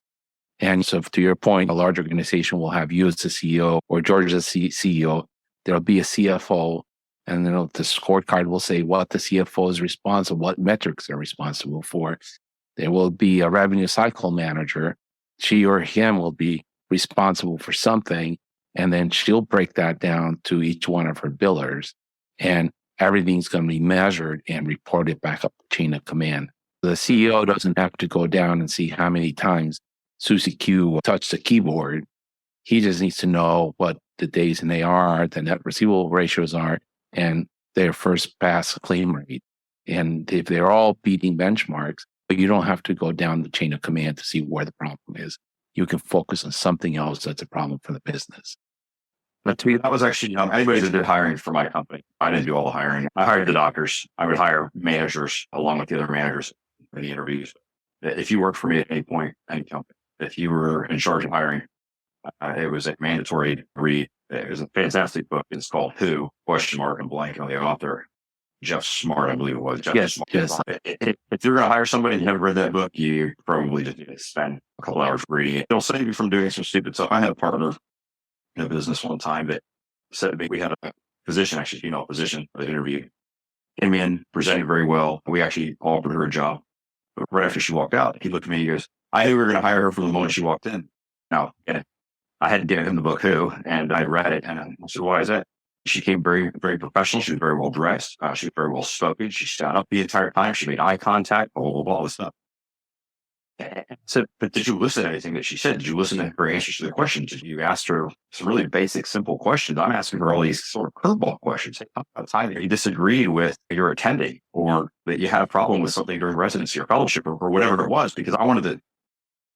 And so to your point, a large organization will have you as the CEO or George as the CEO. There'll be a CFO, and then the scorecard will say what the CFO is responsible, what metrics they're responsible for. There will be a revenue cycle manager. She or him will be responsible for something, and then she'll break that down to each one of her billers, and everything's going to be measured and reported back up the chain of command. The CEO doesn't have to go down and see how many times Susie Q touched the keyboard. He just needs to know what the days in AR, the net receivable ratios are, and their first pass claim rate. And if they're all beating benchmarks, But you don't have to go down the chain of command to see where the problem is. You can focus on something else that's a problem for the business. But to me, that was actually, anybody that did hiring for my company. I didn't do all the hiring. I hired the doctors. I would hire managers along with the other managers in the interviews. If you worked for me at any point, any company, if you were in charge of hiring, it was a mandatory to read. It was a fantastic book. It's called Who? Question mark and blank on the author. Jeff Smart, I believe it was. Jeff Yes, Smart. yes. If you're going to hire somebody and you haven't read that book, you probably just need to spend a couple hours reading it. It'll save you from doing some stupid stuff. I had a partner in a business one time that said to me, we had a physician, actually female physician, that interviewed, came in, presented very well. We actually offered her a job. But right after she walked out, he looked at me, he goes, I knew we were going to hire her from the moment she walked in. Now, I hadn't given him the book Who, and I read it, and I said, why is that? She came very, very professional. She was very well dressed. She was very well spoken. She stood up the entire time. She made eye contact, all this stuff. So, but did you listen to anything that she said? Did you listen to her answers to the questions? Did you ask her some really basic, simple questions? I'm asking her all these sort of curveball questions. Hey, talk about time that you disagreed with your attending, or that you had a problem with something during residency or fellowship or whatever it was, because I wanted to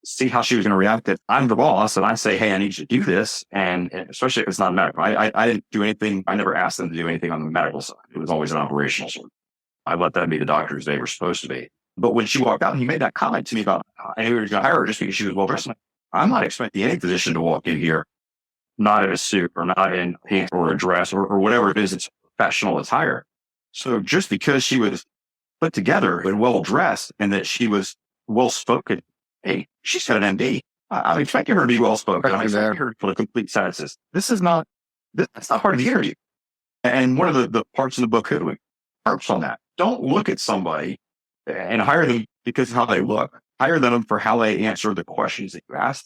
see how she was going to react. That I'm the boss and I say, hey, I need you to do this. And especially if it's not medical. I didn't do anything. I never asked them to do anything on the medical side. It was always an operational side. I let them be the doctors they were supposed to be. But when she walked out and he made that comment to me about, I knew we were going to hire her just because she was well dressed. I'm not expecting any physician to walk in here, not in a suit or not in pants or a dress or whatever it is, it's professional attire. So just because she was put together and well dressed and that she was well spoken, hey, she's got an MD. I'm expecting her to be well spoken. I'm expecting her for the complete sentences. That's not part of the interview. And one of the parts in the book harps on that. Don't look at somebody and hire them because of how they look. Hire them for how they answer the questions that you ask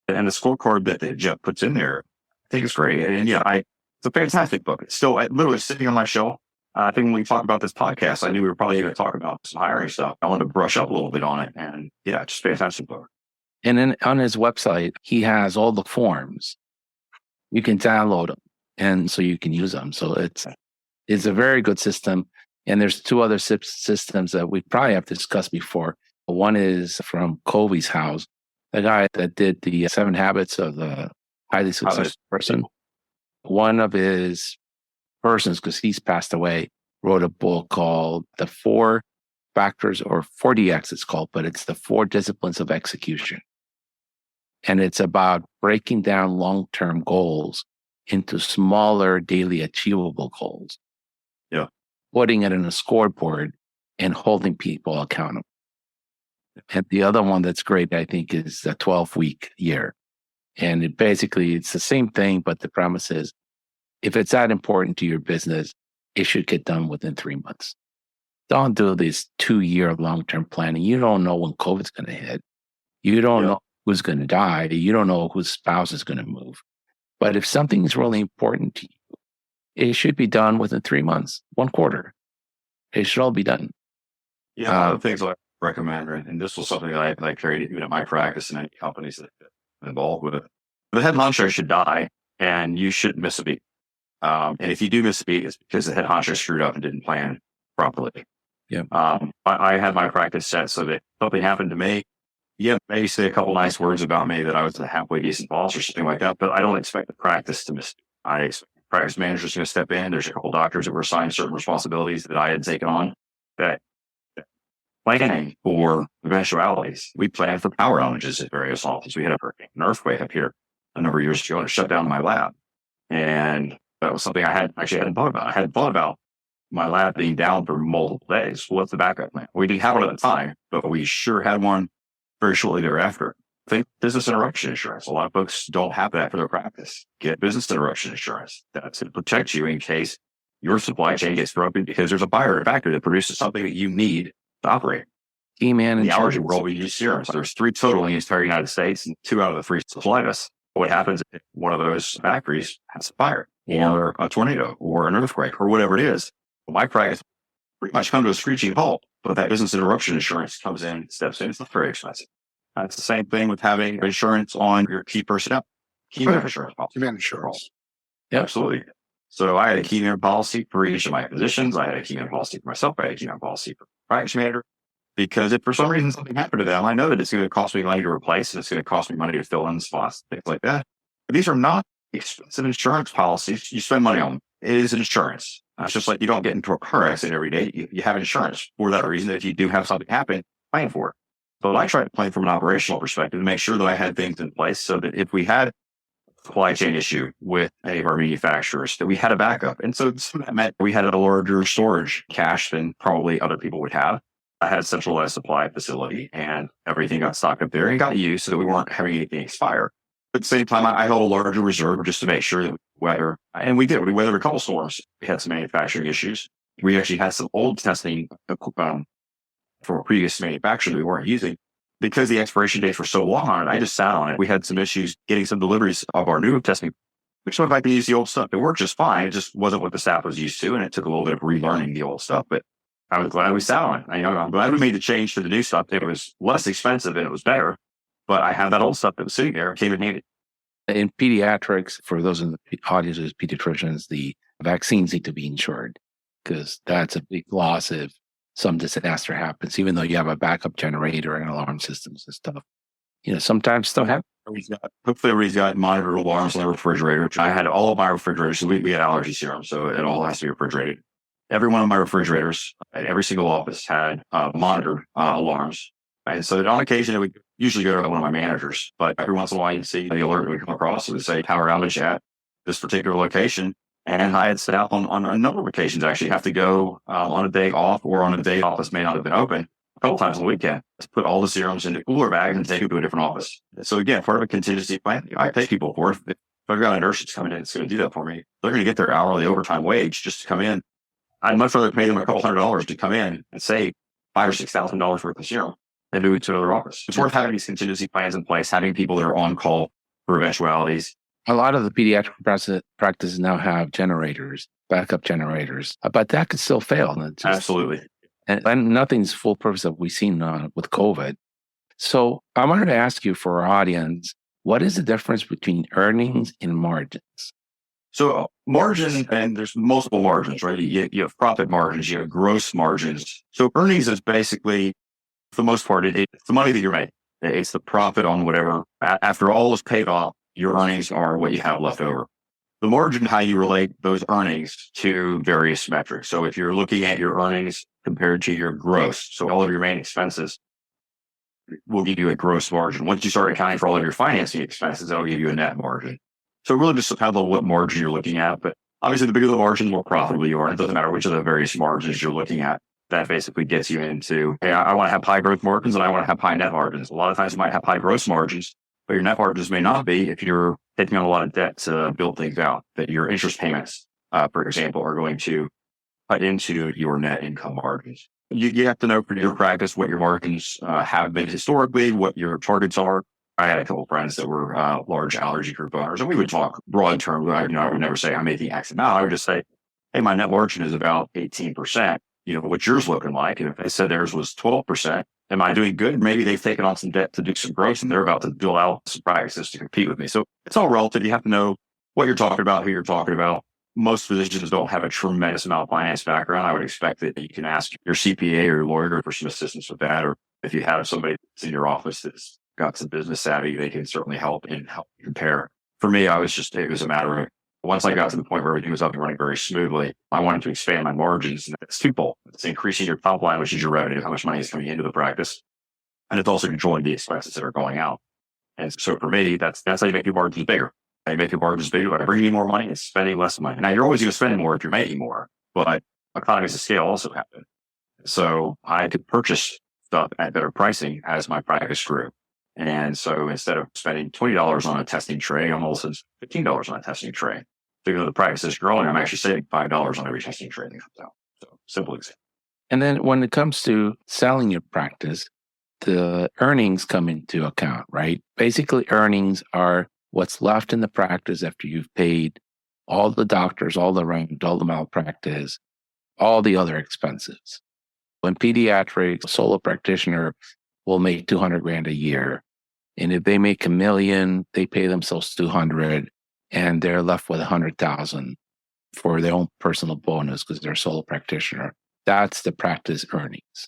them. And the scorecard that Jeff puts in there, I think it's great. And yeah, it's a fantastic book. It's still literally sitting on my shelf. I think when we talk about this podcast, I knew we were probably going to talk about some hiring stuff. I wanted to brush up a little bit on it. And yeah, just a fantastic book. And then on his website, he has all the forms. You can download them, and so you can use them. So it's a very good system. And there's two other systems that we probably have discussed before. One is from Covey's house, the guy that did the 7 Habits of the Highly Successful Person. One of his persons, because he's passed away, wrote a book called The 4 Factors, or 4DX it's called, but it's the 4 Disciplines of Execution. And it's about breaking down long-term goals into smaller, daily achievable goals. Yeah. Putting it in a scoreboard and holding people accountable. And the other one that's great, I think, is the 12-week year. And it's the same thing, but the premise is, if it's that important to your business, it should get done within 3 months. Don't do this 2-year long-term planning. You don't know when COVID's going to hit. You don't know who's going to die. You don't know whose spouse is going to move. But if something is really important to you, it should be done within 3 months, 1 quarter. It should all be done. Yeah, one of the things I recommend, and this was something that I carried even at my practice and any companies that I'm involved with. The head honcho should die, and you shouldn't miss a beat. And if you do miss a beat, it's because the head honcho screwed up and didn't plan properly. Yeah. I had my practice set so that if something happened to me, maybe say a couple nice words about me that I was a halfway decent boss or something like that, but I don't expect the practice to miss. I expect the practice manager's going to step in. There's a couple doctors that were assigned certain responsibilities that I had taken on, that planning for eventualities. We planned for power outages at various offices. We had an earthquake up here a number of years ago and it shut down my lab. And that was something I hadn't thought about. I hadn't thought about my lab being down for multiple days. What's the backup plan? We didn't have one at the time, but we sure had one very shortly thereafter. Think business interruption insurance. A lot of folks don't have that for their practice. Get business interruption insurance. That's to protect you in case your supply chain gets broken because there's a buyer or a factory that produces something that you need to operate. In the allergy world, we use serums. There's 3 total in the entire United States, and 2 out of the 3 supply us. What happens if one of those factories has a fire, or a tornado, or an earthquake, or whatever it is? Well, my practice pretty much come to a screeching halt, but that business interruption insurance comes in, steps in. It's not very expensive. It's the same thing with having insurance on your key personnel. Key man insurance policy. Key man insurance. Yeah, absolutely. So I had a key man policy for each of my positions. I had a key man policy for myself. I had a key man policy for the practice manager. Because if for some reason something happened to them, I know that it's going to cost me money to replace and it's going to cost me money to fill in spots, things like that. But these are not expensive insurance policies. You spend money on them. It is insurance. It's just like you don't get into a car accident every day. You have insurance for that reason. If you do have something happen, plan for it. But I tried to plan from an operational perspective to make sure that I had things in place so that if we had a supply chain issue with any of our manufacturers, that we had a backup. And so that meant we had a larger storage cache than probably other people would have. I had a centralized supply facility and everything got stocked up there and got used so that we weren't having anything expire. But at the same time, I held a larger reserve just to make sure that and we did. We weathered a couple storms. We had some manufacturing issues. We actually had some old testing for a previous manufacturer that we weren't using. Because the expiration dates were so long on it, I just sat on it. We had some issues getting some deliveries of our new testing, which looked like they used the old stuff. It worked just fine. It just wasn't what the staff was used to. And it took a little bit of relearning the old stuff. But I was glad we sat on it. I'm glad we made the change to the new stuff. It was less expensive and it was better. But I had that old stuff that was sitting there, came in handy. In pediatrics, for those in the audience as pediatricians, the vaccines need to be insured because that's a big loss if some disaster happens, even though you have a backup generator and alarm systems and stuff. Sometimes stuff happens. Hopefully everybody's got monitored alarms in their refrigerator. I had all of my refrigerators. So we had allergy serum, so it all has to be refrigerated. Every one of my refrigerators at every single office had monitored alarms. And so on occasion, it would usually go to one of my managers, but every once in a while you'd see the alert would come across. It would say power outage at this particular location. And I had set out on a number of occasions, actually have to go on a day off or on a day the office may not have been open a couple times on the weekend to put all the serums into cooler bags and take them to a different office. So again, part of a contingency plan, I pay people for it. If I've got a nurse that's coming in, it's going to do that for me. They're going to get their hourly overtime wage just to come in. I'd much rather pay them a couple $100s to come in and save $5,000 or $6,000 worth of serum than do it to another office. It's worth having these contingency plans in place, having people that are on call for eventualities. A lot of the pediatric practices now have generators, backup generators, but that could still fail. Absolutely. And nothing's foolproof that we've seen with COVID. So I wanted to ask you for our audience, what is the difference between earnings and margins? So margin, and there's multiple margins, right? You have profit margins, you have gross margins. So earnings is basically, for the most part, it's the money that you're making. It's the profit on whatever. After all is paid off, your earnings are what you have left over. The margin, how you relate those earnings to various metrics. So if you're looking at your earnings compared to your gross, so all of your main expenses will give you a gross margin. Once you start accounting for all of your financing expenses, that'll give you a net margin. So it really just depends on what margin you're looking at. But obviously, the bigger the margin, the more profitable you are. It doesn't matter which of the various margins you're looking at. That basically gets you into, hey, I want to have high growth margins and I want to have high net margins. A lot of times you might have high gross margins, but your net margins may not be if you're taking on a lot of debt to build things out, that your interest payments, for example, are going to cut into your net income margins. You have to know for your practice what your margins have been historically, what your targets are. I had a couple of friends that were large allergy group owners, and we would talk broad terms. I would never say I'm making X amount. I would just say, hey, my net margin is about 18%. What's yours looking like? And if they said theirs was 12%, am I doing good? Maybe they've taken on some debt to do some growth and they're about to build out some practices to compete with me. So it's all relative. You have to know what you're talking about, who you're talking about. Most physicians don't have a tremendous amount of finance background. I would expect that you can ask your CPA or your lawyer for some assistance with that. Or if you have somebody that's in your office that's got some business savvy, they can certainly help and help compare. For me, it was a matter of, once I got to the point where everything was up and running very smoothly, I wanted to expand my margins. And it's twofold. It's increasing your top line, which is your revenue, how much money is coming into the practice. And it's also controlling the expenses that are going out. And so for me, that's how you make your margins bigger. How you make your margins bigger by bringing in more money and spending less money. Now, you're always going to spend more if you're making more, but economies of scale also happen. So I could purchase stuff at better pricing as my practice grew. And so instead of spending $20 on a testing tray, I'm also $15 on a testing tray. So the practice is growing, I'm actually saving $5 on every testing tray that comes out. So simple example. And then when it comes to selling your practice, the earnings come into account, right? Basically, earnings are what's left in the practice after you've paid all the doctors, all the rent, all the malpractice, all the other expenses. When pediatrics, a solo practitioner will make $200,000 a year. And if they make $1 million, they pay themselves $200,000 and they're left with $100,000 for their own personal bonus because they're a solo practitioner. That's the practice earnings.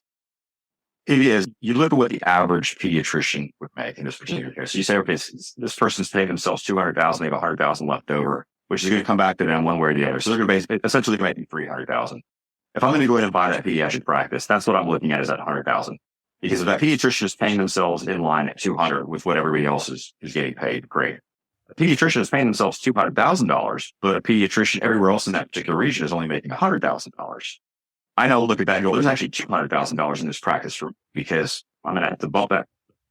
It is. You look at what the average pediatrician would make in this particular case. So you say, okay, this person's paying themselves $200,000, they have $100,000 left over, which is going to come back to them one way or the other. So they're going to essentially making $300,000. If I'm going to go ahead and buy that pediatric practice, that's what I'm looking at is that $100,000. Because if that pediatrician is paying themselves in line at $200,000 with what everybody else is getting paid, great. A pediatrician is paying themselves $200,000, but a pediatrician everywhere else in that particular region is only making $100,000. I now look at that and go, there's actually $200,000 in this practice for me because I'm going to have to bump that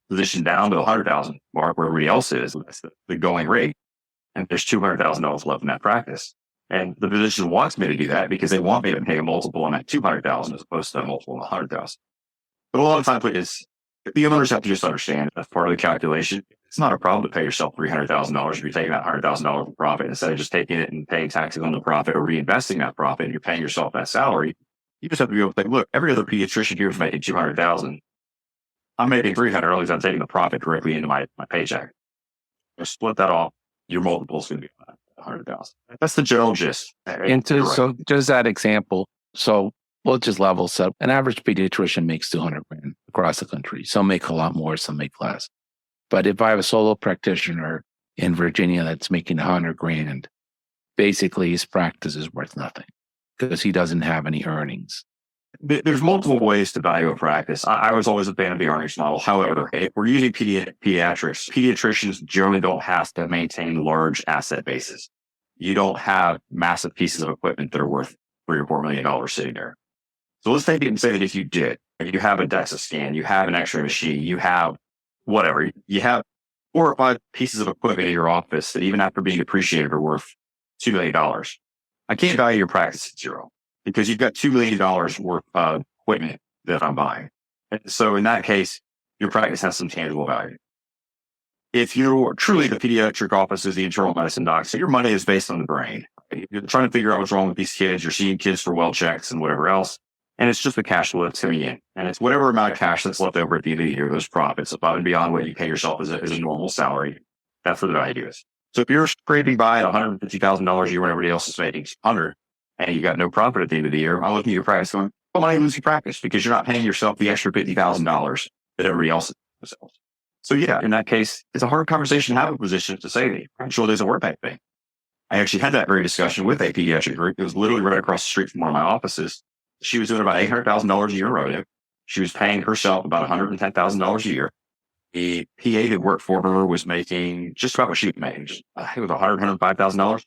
position down to the $100,000 mark where everybody else is. That's the going rate. And there's $200,000 left in that practice. And the physician wants me to do that because they want me to pay a multiple on that $200,000 as opposed to a multiple on $100,000. But a lot of times the owners have to just understand that's part of the calculation. It's not a problem to pay yourself $300,000 if you're taking that $100,000 of profit instead of just taking it and paying taxes on the profit or reinvesting that profit and you're paying yourself that salary. You just have to be able to think, look, every other pediatrician here is making $200,000. I'm making $300,000, at least I'm taking the profit directly into my paycheck. Just split that off. Your multiple is going to be $100,000. That's the general gist. So just that example. So we'll just level set. An average pediatrician makes $200,000 across the country. Some make a lot more, some make less. But if I have a solo practitioner in Virginia that's making $100,000, basically his practice is worth nothing because he doesn't have any earnings. There's multiple ways to value a practice. I was always a fan of the earnings model. However, if we're using pediatrics, pediatricians generally don't have to maintain large asset bases. You don't have massive pieces of equipment that are worth $3 or $4 million sitting there. So let's take it and say that if you did, you have a DEXA scan, you have an X-ray machine, you have whatever, you have 4 or 5 pieces of equipment in your office that even after being depreciated are worth $2 million. I can't value your practice at zero because you've got $2 million worth of equipment that I'm buying. And so in that case, your practice has some tangible value. If you're truly the pediatric office is the internal medicine doc, so your money is based on the brain. You're trying to figure out what's wrong with these kids. You're seeing kids for well checks and whatever else. And it's just the cash flow that's coming in. And it's whatever amount of cash that's left over at the end of the year, those profits above and beyond what you pay yourself as a normal salary. That's what the value is. So if you're scraping by at $150,000 a year when everybody else is making $100,000 and you got no profit at the end of the year, I'm looking at your practice going, well, why lose your practice? Because you're not paying yourself the extra $50,000 that everybody else is. So yeah, in that case, it's a hard conversation to have with physicians to say that actually there's a work back thing. I actually had that very discussion with a pediatric group. It was literally right across the street from one of my offices. She was doing about $800,000 a year in revenue. She was paying herself about $110,000 a year. The PA that worked for her was making just about what she made. I think it was $105,000.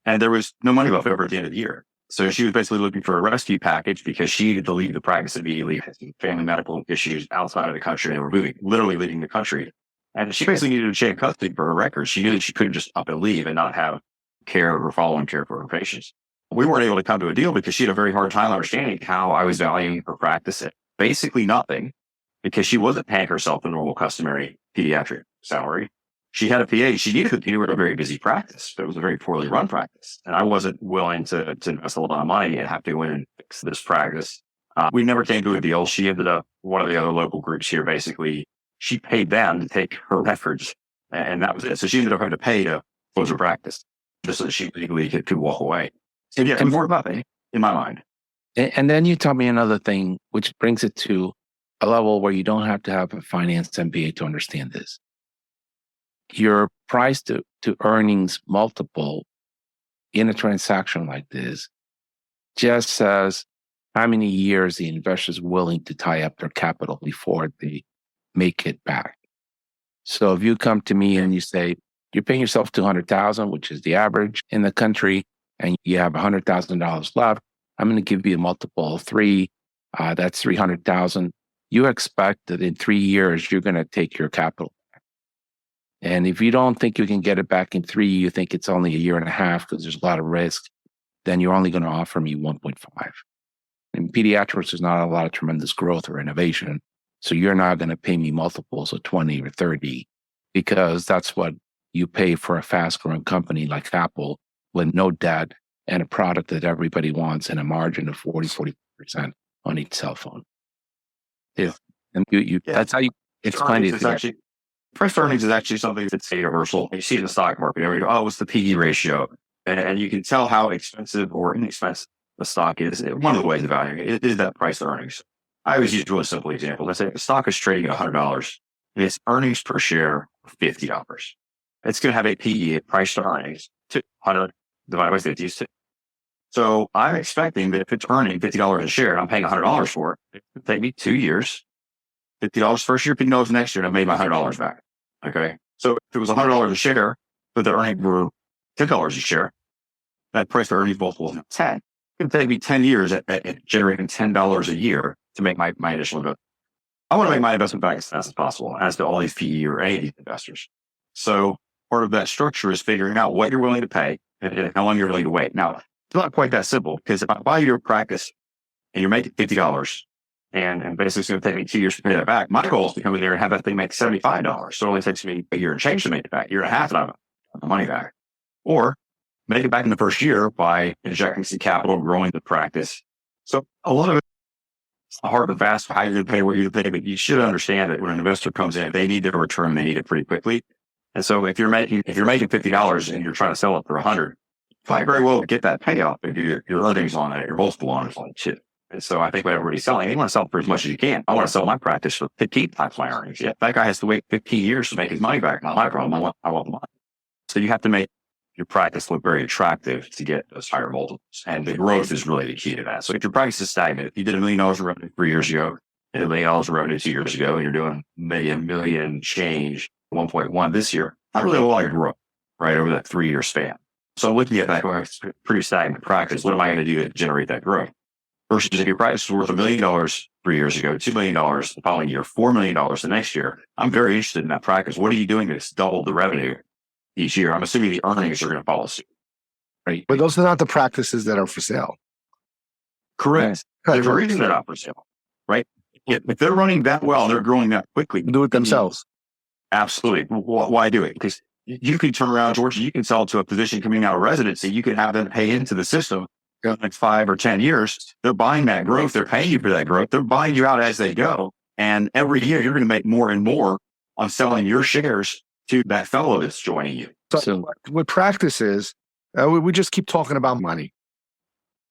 And there was no money left over at the end of the year. So she was basically looking for a rescue package because she needed to leave the practice immediately, had some family medical issues outside of the country. They were literally leaving the country. And she basically needed a chain of custody for her records. She knew that she couldn't just up and leave and not have care or following care for her patients. We weren't able to come to a deal because she had a very hard time understanding how I was valuing her practice at basically nothing because she wasn't paying herself the normal customary pediatric salary. She had a PA. She needed to continue with a very busy practice, but it was a very poorly run practice. And I wasn't willing to invest a lot of money and have to go in and fix this practice. We never came to a deal. She ended up, one of the other local groups here, basically, she paid them to take her records. And that was it. So she ended up having to pay to close her practice just so that she legally could walk away. So yeah, more about that in my mind. And then you tell me another thing, which brings it to a level where you don't have to have a finance MBA to understand this. Your price to earnings multiple in a transaction like this just says how many years the investor is willing to tie up their capital before they make it back. So if you come to me and you say, you're paying yourself $200,000, which is the average in the country, and you have $100,000 left, I'm going to give you a multiple of 3. That's $300,000. You expect that in 3 years, you're going to take your capital back. And if you don't think you can get it back in 3, you think it's only a year and a half because there's a lot of risk, then you're only going to offer me 1.5. In pediatrics, there's not a lot of tremendous growth or innovation. So you're not going to pay me multiples of 20 or 30 because that's what you pay for a fast-growing company like Apple with no debt and a product that everybody wants and a margin of 40% on each cell phone. And that's how you explain it. Actually, price earnings is actually something that's universal. You see it in the stock market. Everybody goes, oh, it's the PE ratio. And you can tell how expensive or inexpensive the stock is. One of the ways to value it is that price earnings. I always use a really simple example. Let's say if the stock is trading at $100 and its earnings per share are $50. It's going to have a PE, a price to earnings, to 100 divided by 50 is 2. So I'm expecting that if it's earning $50 a share and I'm paying $100 for it, it would take me 2 years, $50 first year, $50 next year, and I made my $100 back. Okay. So if it was $100 a share, but the earnings were $10 a share, that price to earnings multiple is 10. It would take me 10 years at generating $10 a year to make my initial investment. I want to make my investment back as fast as possible, as do all these PE or any of these investors. So part of that structure is figuring out what you're willing to pay and how long you're willing to wait. Now, it's not quite that simple, because if I buy your practice and you're making $50 and basically it's going to take me 2 years to pay that back, my goal is to come in there and have that thing make $75. So it only takes me a year and change to make it back, a year and a half to have the money back. Or make it back in the first year by injecting some capital, growing the practice. So a lot of it, it's hard and fast how you're going to pay, what you're going to pay, but you should understand that when an investor comes in, they need their return, they need it pretty quickly. And so if you're making $50 and you're trying to sell it for 100, you might very well get that payoff if your earnings on it, your multiple on it is like shit. And so I think what everybody's selling, they want to sell it for as much as you can. I want to sell my practice for 15 times my earnings. Yeah, that guy has to wait 15 years to make his money back. Not my problem. I want the money. So you have to make your practice look very attractive to get those higher multiples. And the growth is really the key to that. So if your practice is stagnant, if you did $1 million in revenue 3 years ago, and $1 million in revenue 2 years ago, and you're doing maybe $1 million change, 1.1 this year, not really a lot of growth, right, over that 3-year span. So looking at that, going, it's pretty stagnant practice. What am I going to do to generate that growth? Versus if your practice was worth $1 million 3 years ago, $2 million the following year, $4 million the next year, I'm very interested in that practice. What are you doing to double the revenue each year? I'm assuming the earnings are going to follow suit. Right? But those are not the practices that are for sale. Correct. There's a reason they're not for sale, right? If they're running that well, they're growing that quickly. Do it themselves. Absolutely. Why do it? Because you can turn around, George, you can sell it to a physician coming out of residency. You can have them pay into the system in the next 5 or 10 years. They're buying that growth. They're paying you for that growth. They're buying you out as they go. And every year you're going to make more and more on selling your shares to that fellow that's joining you. So with practices, we just keep talking about money.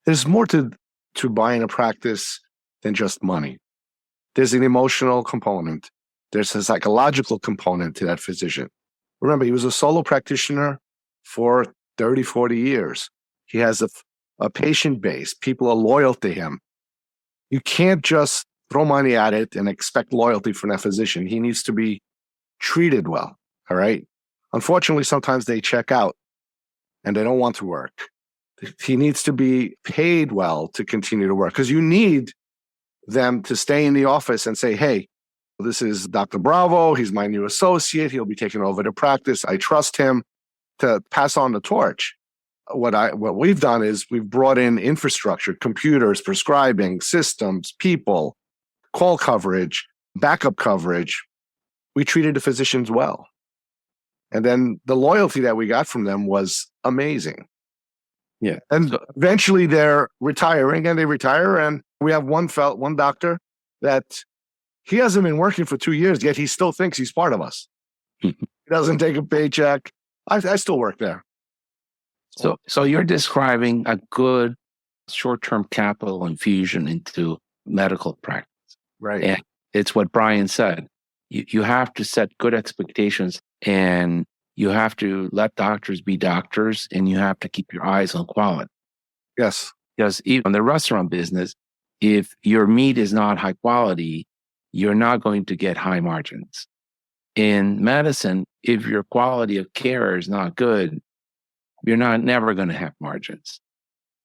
There's more to buying a practice than just money. There's an emotional component. There's a psychological component to that physician. Remember, he was a solo practitioner for 30, 40 years. He has a patient base. People are loyal to him. You can't just throw money at it and expect loyalty from that physician. He needs to be treated well, all right? Unfortunately, sometimes they check out and they don't want to work. He needs to be paid well to continue to work, because you need them to stay in the office and say, hey, this is Dr. Bravo. He's my new associate. He'll be taking over the practice. I trust him to pass on the torch. What we've done is we've brought in infrastructure, computers, prescribing, systems, people, call coverage, backup coverage. We treated the physicians well. And then the loyalty that we got from them was amazing. Yeah. And eventually they're retiring, and they retire. And we have one doctor that he hasn't been working for 2 years, yet he still thinks he's part of us. He doesn't take a paycheck. I still work there. So you're describing a good short-term capital infusion into medical practice. Right. And it's what Brian said. You have to set good expectations, and you have to let doctors be doctors, and you have to keep your eyes on quality. Yes. Because even in the restaurant business, if your meat is not high quality, you're not going to get high margins. In medicine, if your quality of care is not good, you're never going to have margins.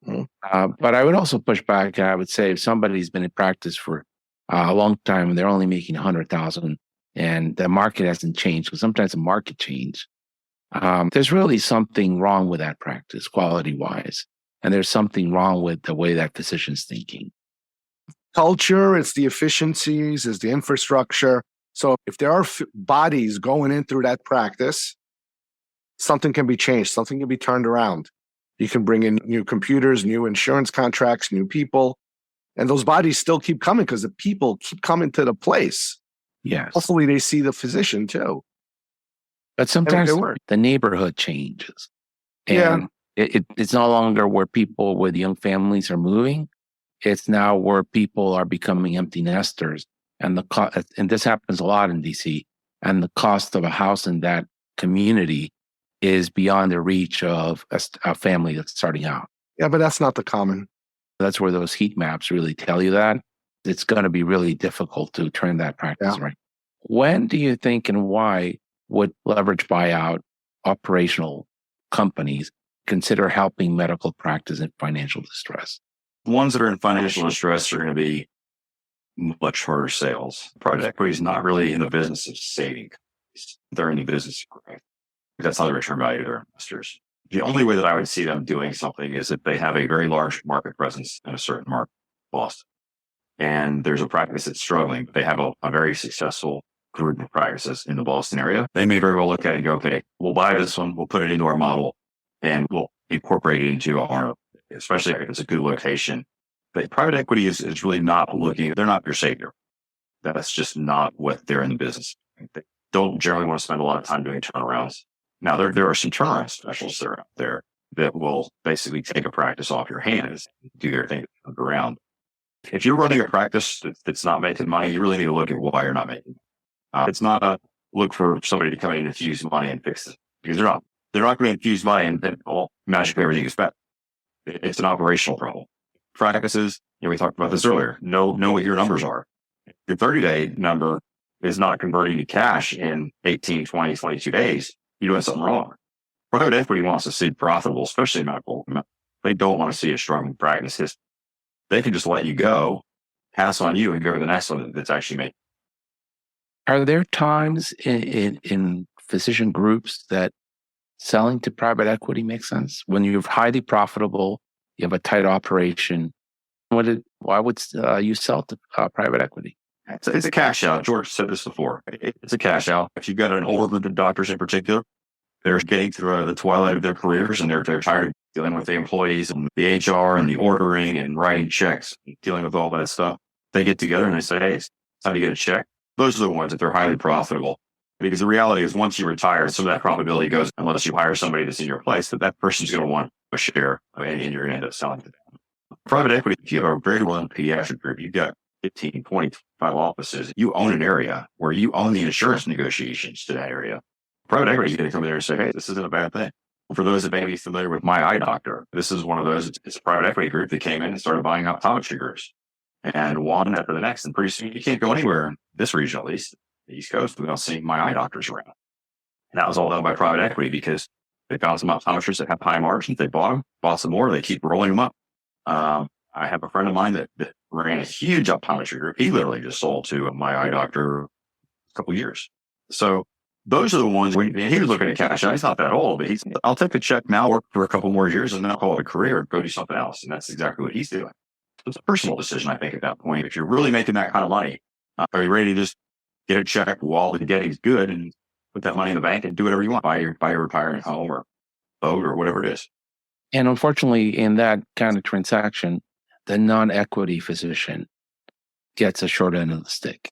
Mm-hmm. But I would also push back. I would say if somebody's been in practice for a long time and they're only making 100,000 and the market hasn't changed, because sometimes the market changes, there's really something wrong with that practice, quality-wise. And there's something wrong with the way that physician's thinking. Culture, it's the efficiencies, it's the infrastructure. So if there are bodies going in through that practice, something can be changed, something can be turned around. You can bring in new computers, new insurance contracts, new people, and those bodies still keep coming because the people keep coming to the place. Yes. Hopefully they see the physician too. But sometimes the neighborhood changes. And it's no longer where people with young families are moving. It's now where people are becoming empty nesters, and and this happens a lot in DC. And the cost of a house in that community is beyond the reach of a family that's starting out. Yeah, but that's not the common. That's where those heat maps really tell you that. It's going to be really difficult to turn that practice right. When do you think and why would leverage buyout operational companies consider helping medical practice in financial distress? The ones that are in financial distress are going to be much harder sales. Private equity is not really in the business of saving. They're in the business of growth. That's not the return value to their investors. The only way that I would see them doing something is if they have a very large market presence in a certain market, Boston, and there's a practice that's struggling, but they have a very successful group of practices in the Boston area. They may very well look at it and go, okay, we'll buy this one, we'll put it into our model, and we'll incorporate it into our, especially if it's a good location. But private equity is really not looking, they're not your savior. That's just not what they're in the business. They don't generally want to spend a lot of time doing turnarounds. Now, there are some turnaround specialists that are out there that will basically take a practice off your hands, do their thing around. If you're running a practice that's not making money, you really need to look at why you're not making money. It's not a look for somebody to come in and infuse money and fix it, because they're not. They're not going to infuse money and then magically everything is better. It's an operational problem. Practices, we talked about this earlier, know what your numbers are. Your 30-day number is not converting to cash in 18, 20, 22 days. You're doing something wrong. Private equity wants to see profitable, especially medical. They don't want to see a struggling practice. They can just let you go, pass on you, and go to the next one that's actually making. Are there times in physician groups that selling to private equity makes sense? When you're highly profitable, you have a tight operation, why would you sell to private equity? It's a cash out. George said this before. It's a cash out. If you've got an older doctors in particular, they're getting through the twilight of their careers, and they're tired of dealing with the employees and the HR and the ordering and writing checks, and dealing with all that stuff. They get together and they say, hey, it's time to get a check. Those are the ones that they're highly profitable. Because the reality is once you retire, some of that profitability goes, unless you hire somebody that's in your place, that person's going to want a share, and you're going to end up selling to them. Private equity, if you have a very well pediatric group, you've got 15, 20, 25 offices. You own an area where you own the insurance negotiations to that area. Private equity is going to come there and say, hey, this isn't a bad thing. For those that may be familiar with My Eye Doctor, this is one of those. It's a private equity group that came in and started buying optometry groups, and one after the next. And pretty soon you can't go anywhere in this region, at least the East Coast, without seeing My Eye Doctors around. And that was all done by private equity because they found some optometrists that have high margins. They bought them, bought some more. They keep rolling them up. I have a friend of mine that ran a huge optometry group. He literally just sold to My Eye Doctor a couple of years. So those are the ones when he was looking at cash. He's not that old, but I'll take a check now, work for a couple more years, and then I'll call it a career, go do something else. And that's exactly what he's doing. So it's a personal decision, I think, at that point. If you're really making that kind of money, are you ready to just get a check while the getting's good and put that money in the bank and do whatever you want, buy your retirement home or boat or whatever it is? And unfortunately, in that kind of transaction, the non-equity physician gets a short end of the stick.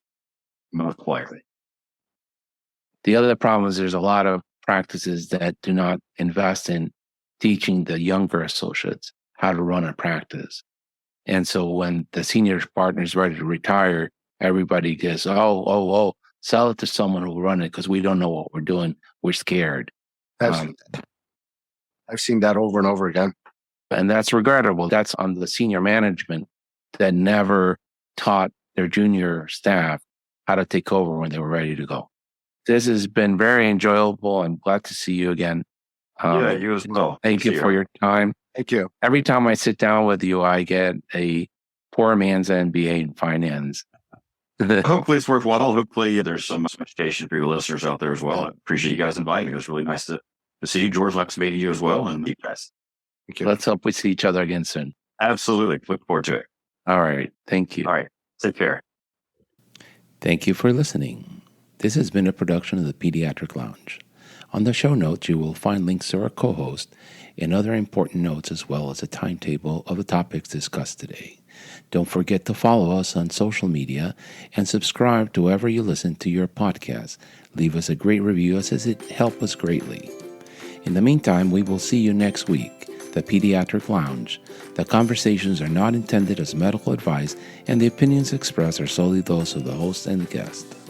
Most likely. The other problem is there's a lot of practices that do not invest in teaching the younger associates how to run a practice. And so when the senior partner is ready to retire, everybody goes, oh, sell it to someone who will run it because we don't know what we're doing. We're scared. I've seen that over and over again. And that's regrettable. That's on the senior management that never taught their junior staff how to take over when they were ready to go. This has been very enjoyable. I'm glad to see you again. Yeah, you as well. Thank you for your time. Thank you. Every time I sit down with you, I get a poor man's MBA in finance. Hopefully it's worthwhile. Hopefully there's some education for your listeners out there as well. I appreciate you guys inviting me. It was really nice to see you. George, nice meeting you as well. And you guys. Thank you. Let's hope we see each other again soon. Absolutely. Look forward to it. All right. Thank you. All right. Take care. Thank you for listening. This has been a production of the Pediatric Lounge. On the show notes, you will find links to our co-host and other important notes, as well as a timetable of the topics discussed today. Don't forget to follow us on social media and subscribe to wherever you listen to your podcast. Leave us a great review as it helps us greatly. In the meantime, we will see you next week. the Pediatric Lounge. The conversations are not intended as medical advice, and the opinions expressed are solely those of the host and the guest.